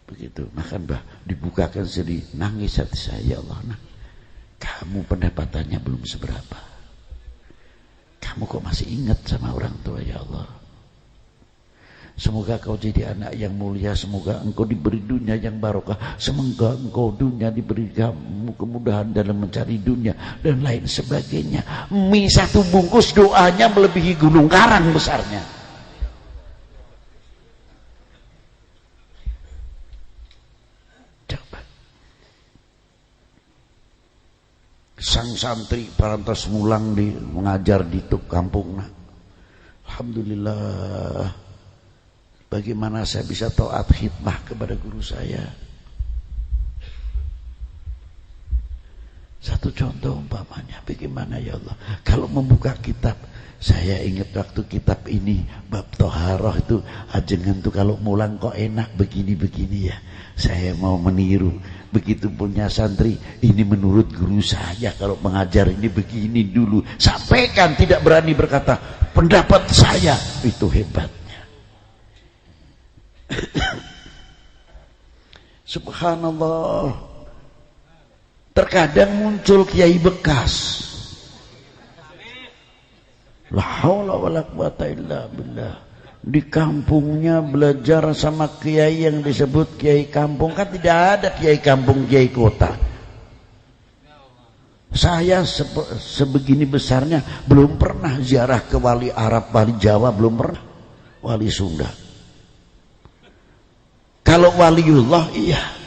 Begitu makan bah, dibukakan sedih, nangis hati saya. Ya Allah, nah, kamu pendapatannya belum seberapa, kamu kok masih ingat sama orang tua. Ya Allah, semoga kau jadi anak yang mulia, semoga engkau diberi dunia yang barokah, semoga engkau dunia diberi kamu kemudahan dalam mencari dunia dan lain sebagainya. Mie 1 bungkus doanya melebihi gunung Karang besarnya. Sang santri parantos mulang mengajar di kampung. Alhamdulillah, bagaimana saya bisa taat khidmah kepada guru saya. Satu contoh umpamanya, bagaimana ya Allah kalau membuka kitab. Saya ingat waktu kitab ini bab toharoh itu, ajengan tuh kalau mulang kok enak begini-begini ya. Saya mau meniru. Begitu punya santri, ini menurut guru saya kalau mengajar ini begini dulu. Sampaikan, tidak berani berkata pendapat saya. Itu hebatnya. Subhanallah. Terkadang muncul kiai bekas. La haula wala quwata illa billah. Di kampungnya belajar sama kiai yang disebut kiai kampung. Kan tidak ada kiai kampung, kiai kota. Saya sebegini besarnya belum pernah ziarah ke wali Arab, wali Jawa, belum pernah. Wali Sunda. Kalau waliullah iya.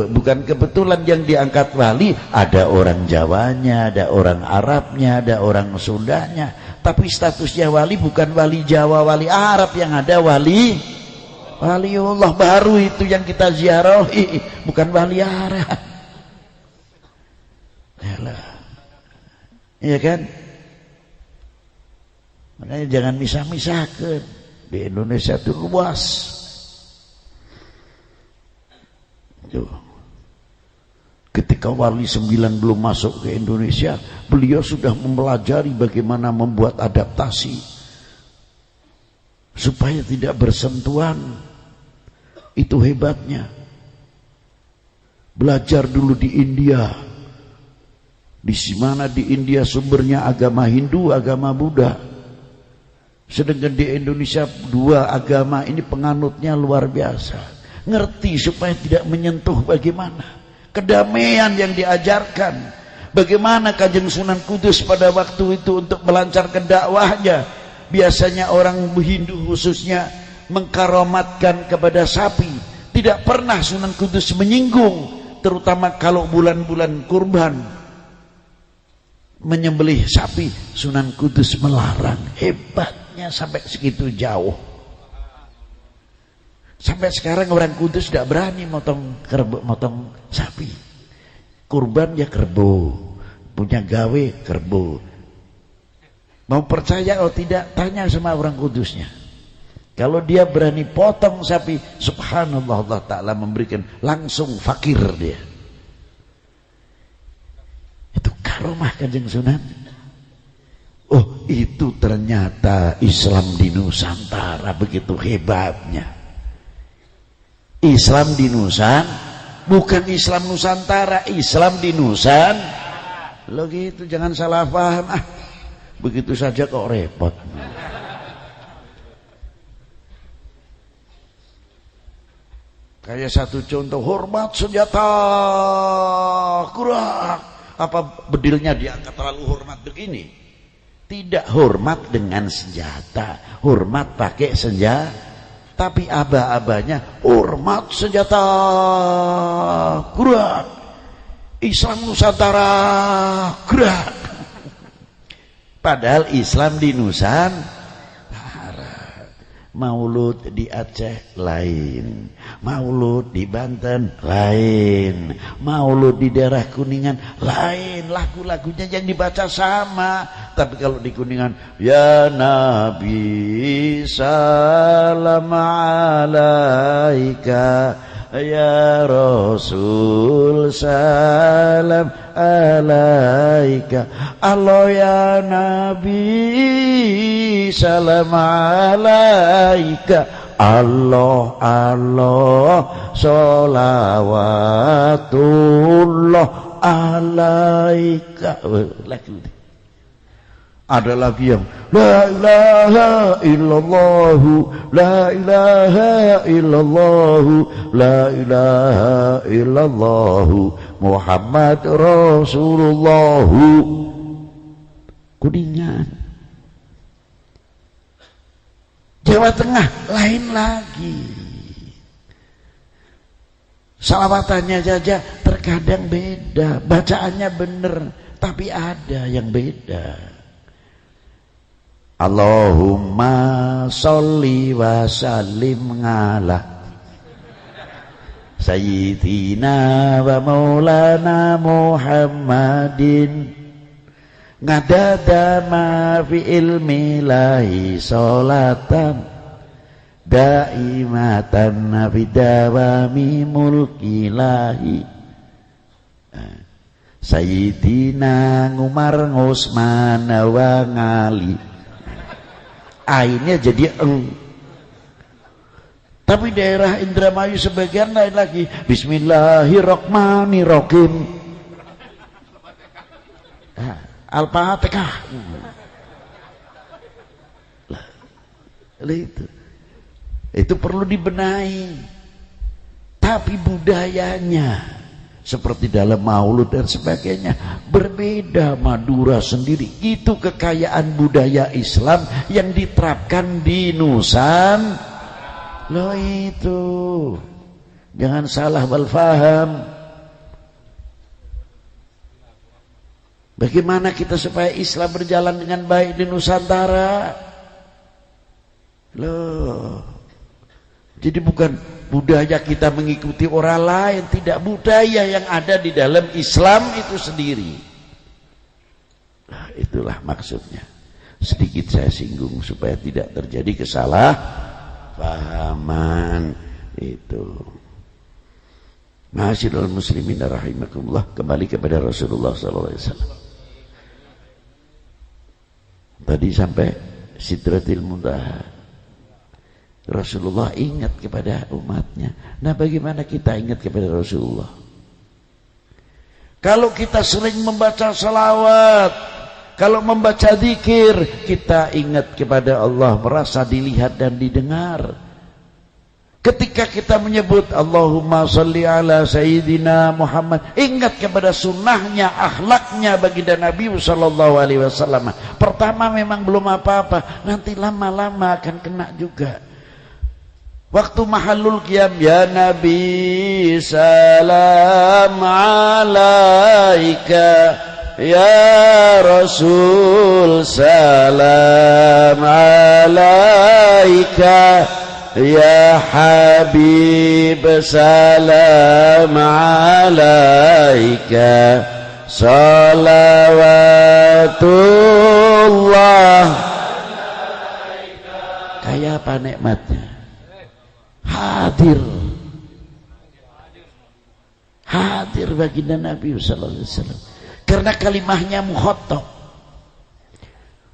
Bukan kebetulan yang diangkat wali, ada orang Jawanya, ada orang Arabnya, ada orang Sundanya. Tapi statusnya wali bukan wali Jawa, wali Arab, yang ada waliullah baru itu yang kita ziarahi, bukan wali Arab. Yalah. Iya kan? Makanya jangan misah-misahkan. Di Indonesia itu luas. Ketika wali 9 belum masuk ke Indonesia, beliau sudah mempelajari bagaimana membuat adaptasi supaya tidak bersentuhan. Itu hebatnya. Belajar dulu di India, di mana di India sumbernya agama Hindu, agama Buddha. Sedangkan di Indonesia dua agama ini penganutnya luar biasa. Ngerti supaya tidak menyentuh bagaimana kedamaian yang diajarkan, bagaimana Kanjeng Sunan Kudus pada waktu itu untuk melancarkan dakwahnya. Biasanya orang Hindu khususnya mengkaromatkan kepada sapi. Tidak pernah Sunan Kudus menyinggung, terutama kalau bulan-bulan kurban menyembelih sapi. Sunan Kudus melarang. Hebatnya sampai segitu jauh. Sampai sekarang orang Kudus tidak berani motong sapi. Kurban ya kerbau, punya gawe kerbau. Mau percaya atau tidak, tanya sama orang Kudusnya. Kalau dia berani potong sapi, subhanallah, Allah Ta'ala memberikan langsung fakir dia. Itu karomah Kanjeng Sunan. Oh, itu ternyata Islam di Nusantara begitu hebatnya. Islam di bukan Islam Nusantara, Islam di Lo gitu, jangan salah paham. Begitu saja kok repot. Kayak satu contoh, hormat senjata kurang. Apa bedilnya diangkat terlalu hormat begini? Tidak hormat dengan senjata, hormat pakai senjata. Tapi aba-abanya hormat senjata gerak, Islam Nusantara gerak. Padahal Islam di Nusantara. Maulud di Aceh lain, maulud di Banten lain, maulud di daerah Kuningan lain. Lagu-lagunya yang dibaca sama. Tapi kalau di Kuningan, ya Nabi salam alaika, ya Rasul salam alaika, Allah ya Nabi salam alaika, Allah Allah sholawatullah alaika. Lagu ini. Ada lagi yang la ilaha illallah, la ilaha illallah, la ilaha illallah, Muhammad Rasulullah. Kuningan. Jawa Tengah lain lagi. Salawatannya saja terkadang beda, bacaannya benar, tapi ada yang beda. Allahumma sholli wa sallim ala sayyidina wa maulana Muhammadin ngadada ma fi ilmi lahi sholatan daimatan fi dawami mulki lahi sayyidina Umar Utsman wa Ali. Ainnya jadi eng. Tapi daerah Indramayu sebagian lain lagi Bismillahirrahmanirrahim. Al-Fatihah. Itu perlu dibenahi. Tapi budayanya seperti dalam maulud dan sebagainya berbeda. Madura sendiri itu kekayaan budaya Islam yang diterapkan di Nusantara. Loh itu jangan salah balfaham. Bagaimana kita supaya Islam berjalan dengan baik di Nusantara? Loh, jadi bukan budaya kita mengikuti orang lain, tidak, budaya yang ada di dalam Islam itu sendiri. Nah, itulah maksudnya. Sedikit saya singgung supaya tidak terjadi kesalahpahaman itu. Ma'asyiral muslimin rahimakumullah, kembali kepada Rasulullah SAW. Tadi sampai Sidratil Muntaha. Rasulullah ingat kepada umatnya. Nah, bagaimana kita ingat kepada Rasulullah? Kalau kita sering membaca salawat, kalau membaca zikir, kita ingat kepada Allah, merasa dilihat dan didengar. Ketika kita menyebut Allahumma salli ala Sayyidina Muhammad, ingat kepada sunnahnya, akhlaknya baginda Nabi sallallahu alaihi wasallam. Pertama memang belum apa-apa, nanti lama-lama akan kena juga. Waktu mahallul qiyam, ya Nabi salam alaika, ya Rasul salam alaika, ya Habib salam alaika, salawatullah. Kayak apa nikmatnya? Hadir baginda Nabi sallallahu alaihi wasallam. Karena kalimahnya mukhatab.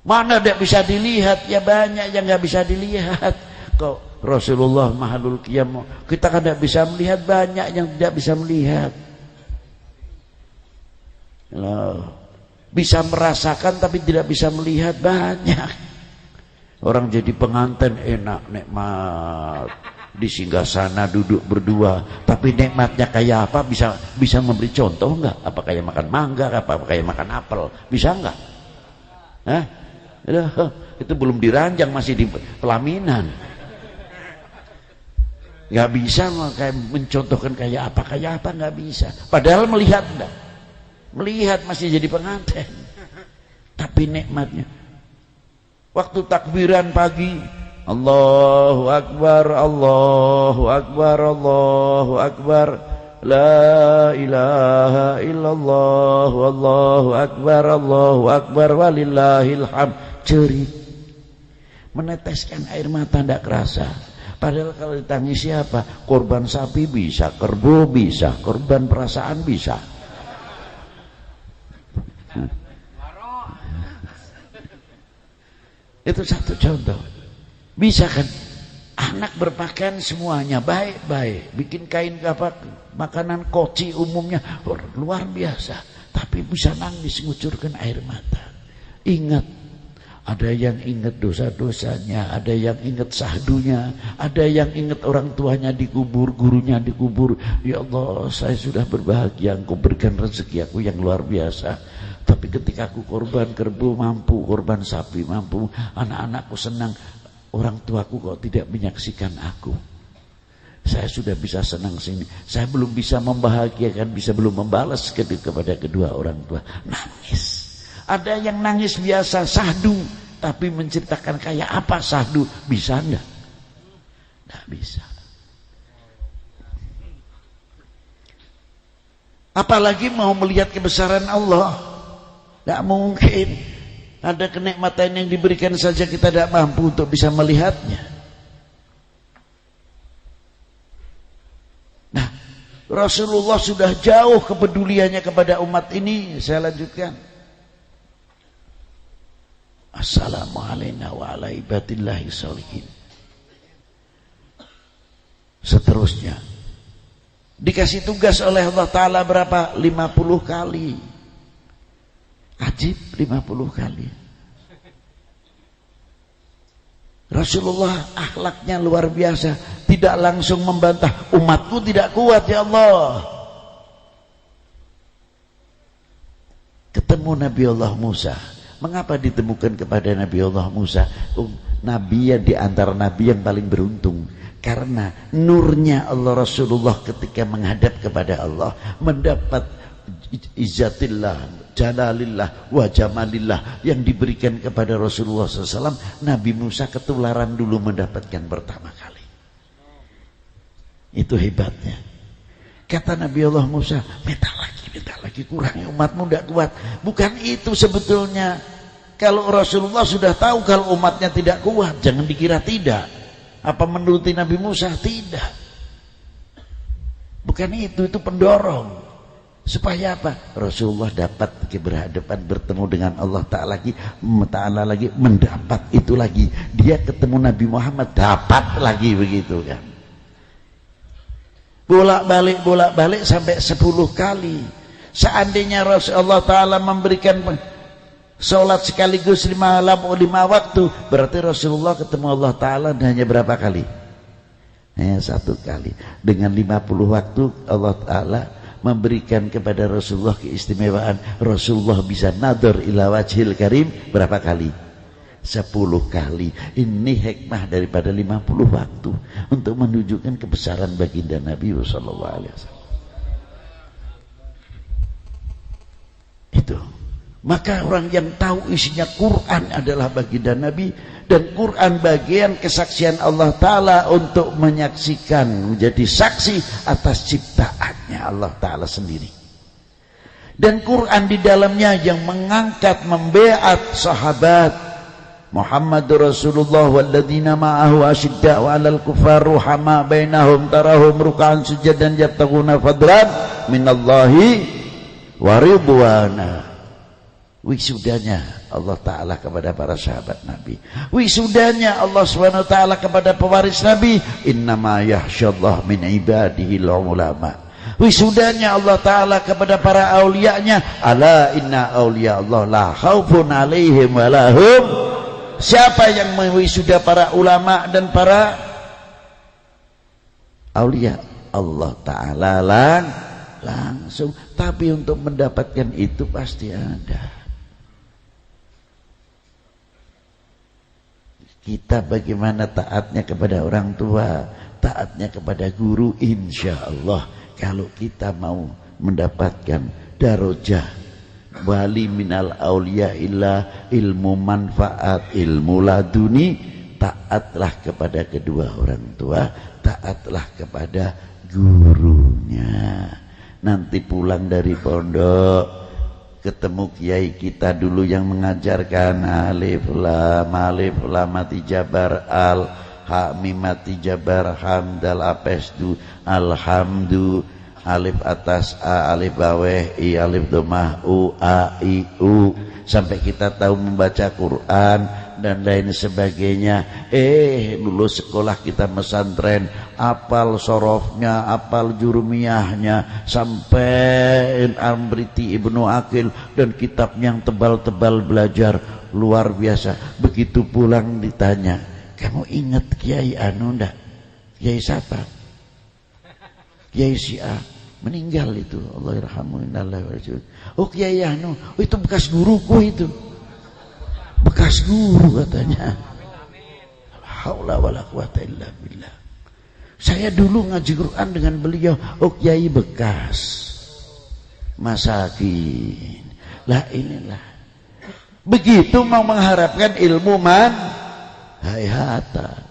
Mana tidak bisa dilihat? Ya banyak yang nggak bisa dilihat. Kok Rasulullah mahallul qiyam, kita kan tidak bisa melihat, banyak yang tidak bisa melihat. Loh, bisa merasakan tapi tidak bisa melihat, banyak. Orang jadi pengantin enak, nikmat. Di singgasana duduk berdua, tapi nikmatnya kayak apa, bisa memberi contoh enggak? Apa kayak makan mangga, apa kayak makan apel, bisa enggak? Itu belum diranjang, masih di pelaminan. Enggak bisa kayak mencontohkan kayak apa enggak bisa. Padahal melihat enggak? Melihat masih jadi pengantin. Tapi nikmatnya waktu takbiran pagi, Allahu Akbar, Allahu Akbar, Allahu Akbar, la ilaha illallah, Allahu Akbar, Allahu Akbar, walillahil hamd. Cerit, meneteskan air mata tidak kerasa. Padahal kalau ditangisi apa? Korban sapi bisa, kerbau bisa, korban perasaan bisa. Itu satu contoh. Bisa kan? Anak berpakaian semuanya baik-baik, bikin kain apa, makanan koci umumnya luar biasa, tapi bisa nangis, ngucurkan air mata. Ingat, ada yang ingat dosa-dosanya, ada yang ingat sahdunya, ada yang ingat orang tuanya dikubur, gurunya dikubur. Ya Allah, saya sudah berbahagia, Engkau berikan rezeki aku yang luar biasa. Tapi ketika aku korban kerbau mampu, korban sapi mampu, anak-anakku senang, orang tuaku kok tidak menyaksikan aku. Saya sudah bisa senang sini, saya belum bisa membahagiakan, belum membalas kepada kedua orang tua. Nangis. Ada yang nangis biasa, sahdu, tapi menceritakan kayak apa sahdu, bisa enggak? Enggak bisa. Apalagi mau melihat kebesaran Allah, enggak mungkin. Ada kenikmatan yang diberikan saja kita tidak mampu untuk bisa melihatnya. Nah, Rasulullah sudah jauh kepeduliannya kepada umat ini. Saya lanjutkan. Assalamualaikum wa ala ibadillahi sholihin. seterusnya. Dikasih tugas oleh Allah Ta'ala berapa? 50 kali. Ajib, 50 kali. Rasulullah akhlaknya luar biasa, tidak langsung membantah, umatku tidak kuat ya Allah. Ketemu Nabi Allah Musa. Mengapa ditemukan kepada Nabi Allah Musa? Nabi yang di antara nabi yang paling beruntung, karena nurnya Allah Rasulullah ketika menghadap kepada Allah mendapat izzatillah, jalalillah, wa jamalillah yang diberikan kepada Rasulullah SAW. Nabi Musa ketularan dulu mendapatkan pertama kali. Itu hebatnya. Kata Nabi Allah Musa, minta lagi, kurangnya umatmu tidak kuat. Bukan itu sebetulnya. Kalau Rasulullah sudah tahu kalau umatnya tidak kuat, jangan dikira tidak. Apa menuruti Nabi Musa? Tidak. Bukan itu pendorong. Supaya apa? Rasulullah dapat berhadapan bertemu dengan Allah Ta'ala lagi mendapat itu lagi. Dia ketemu Nabi Muhammad dapat lagi begitu kan. Bolak-balik sampai 10 kali. Seandainya Rasulullah Ta'ala memberikan sholat sekaligus 5 waktu, berarti Rasulullah ketemu Allah Ta'ala hanya berapa kali? Hanya 1 kali. Dengan 50 waktu Allah Ta'ala memberikan kepada Rasulullah keistimewaan. Rasulullah bisa nadhar ila wajhil karim berapa kali? 10 kali. Ini hikmah daripada 50 waktu untuk menunjukkan kebesaran baginda Nabi sallallahu alaihi wasallam. Itu. Maka orang yang tahu isinya Quran adalah baginda Nabi, dan Quran bagian kesaksian Allah Ta'ala untuk menyaksikan, menjadi saksi atas ciptaannya Allah Ta'ala sendiri. Dan Quran di dalamnya yang mengangkat, membeat sahabat Muhammadur Rasulullah walladzina ma'ahu asyidda'u 'alal kuffar ruhama bainahum tarahum ruk'an sujadan yabtaghuna fadlan minallahi wa ridwana. Wisudanya Allah Ta'ala kepada para sahabat Nabi, wisudanya Allah SWT kepada pewaris Nabi, innama yakhsyallah min ibadihil ulama. Wisudanya Allah Ta'ala kepada para aulianya, ala inna awliya Allah la khaufun alaihim walahum. Siapa yang mewisuda para ulama dan para aulia? Allah Ta'ala langsung. Tapi untuk mendapatkan itu pasti ada. Kita bagaimana taatnya kepada orang tua, taatnya kepada guru, insya Allah kalau kita mau mendapatkan darajah wali minal auliya illa ilmu manfaat, ilmu laduni, taatlah kepada kedua orang tua, taatlah kepada gurunya. Nanti pulang dari pondok ketemu kiai kita dulu yang mengajarkan alif lam mati jabar al ha mim mati jabar hamdal apesdu alhamdu alif atas a alif bawah i alif domah u a i u sampai kita tahu membaca Quran dan lain sebagainya. Lulus sekolah kita pesantren, apal sorofnya, apal jurumiyahnya, sampai Amriti Ibnu Aqil dan kitab yang tebal-tebal belajar luar biasa. Begitu pulang ditanya, kamu ingat Kiai anu ndak? Kiai siapa? Kiai si A, meninggal itu, Allah yarhamu innallahi wa rasul. Oh Kiai anu, oh, itu bekas guruku itu. Bekas guru katanya. Haula wala quwata illa billah. Saya dulu ngaji Quran dengan beliau. Oh Kiai bekas masakin. Lah inilah. Begitu mau mengharapkan ilmu hayata.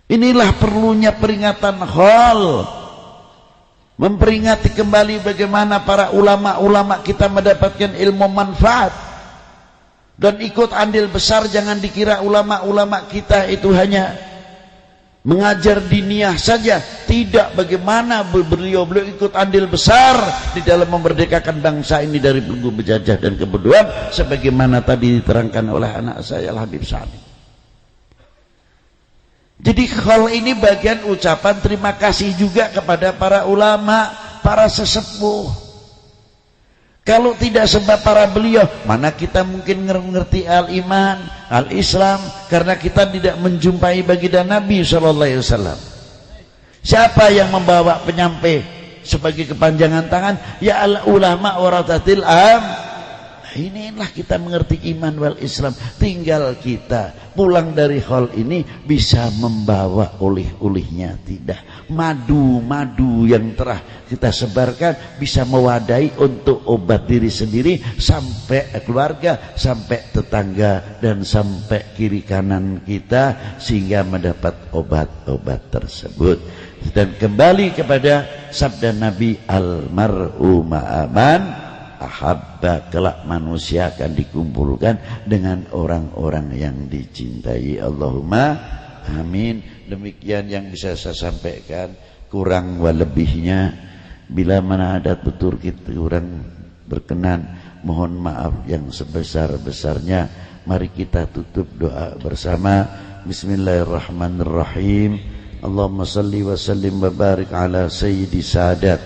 Inilah perlunya peringatan hal. Memperingati kembali bagaimana para ulama-ulama kita mendapatkan ilmu manfaat. Dan ikut andil besar. Jangan dikira ulama-ulama kita itu hanya mengajar diniyah saja. Tidak, bagaimana beliau ikut andil besar di dalam memerdekakan bangsa ini dari belenggu penjajah dan kebodohan, sebagaimana tadi diterangkan oleh anak saya Al Habib Sani. Jadi khol ini bagian ucapan terima kasih juga kepada para ulama, para sesepuh. Kalau tidak sebab para beliau, mana kita mungkin mengerti al-iman, al-islam, karena kita tidak menjumpai baginda Nabi SAW. Siapa yang membawa penyampai sebagai kepanjangan tangan? Ya al-ulama warathatil am. Inilah kita mengerti iman wal Islam. Tinggal kita pulang dari hall ini bisa membawa oleh-olehnya. Tidak, madu yang telah kita sebarkan bisa mewadahi untuk obat diri sendiri, sampai keluarga, sampai tetangga, dan sampai kiri kanan kita, sehingga mendapat obat-obat tersebut. Dan kembali kepada sabda Nabi, al-mar'u ma'aman ahabba, kelak manusia akan dikumpulkan dengan orang-orang yang dicintai. Allahumma amin. Demikian yang bisa saya sampaikan, kurang lebihnya bila mana ada tutur kita kurang berkenan, mohon maaf yang sebesar-besarnya. Mari kita tutup doa bersama. Bismillahirrahmanirrahim. Allahumma salli wa sallim wa barik ala sayyidi sadat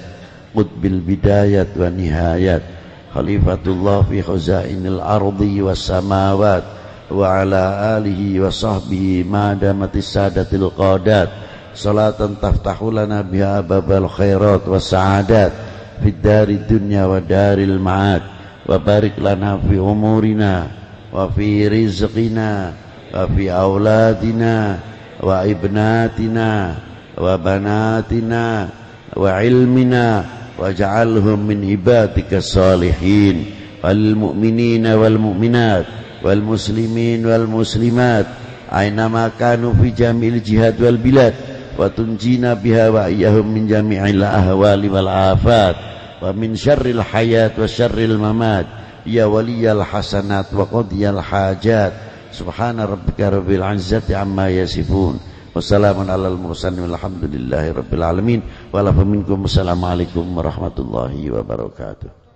qutbil bidayat wa nihayat Khalifatullah fi khuzainil ardi was samawat wa ala alihi wa sahbihi ma damatis sadatil qadat salatan taftahu lana biha babal khairat was sa'adat fid dari dunya wa daril ma'ad wa barik lana fi umurina wa fi rizqina wa fi auladina wa ibnatina wa banatina wa ilmina waj'alhum min ibadika salihin wal mu'minina wal mu'minat wal muslimin wal muslimat aynama kanu fi jamil jihad wal bilad wa tunjina biha wa iyyahum min jami'il ahwali wal afat wa min syarril hayat wa syarril mamat ya waliyal hasanat wa qadiyal hajat subhana rabbika rabbil izzati amma yasifun. Wassalamun alal mursalin walhamdulillahi rabbil alamin. Walafu minkum. Assalamualaikum warahmatullahi wabarakatuh.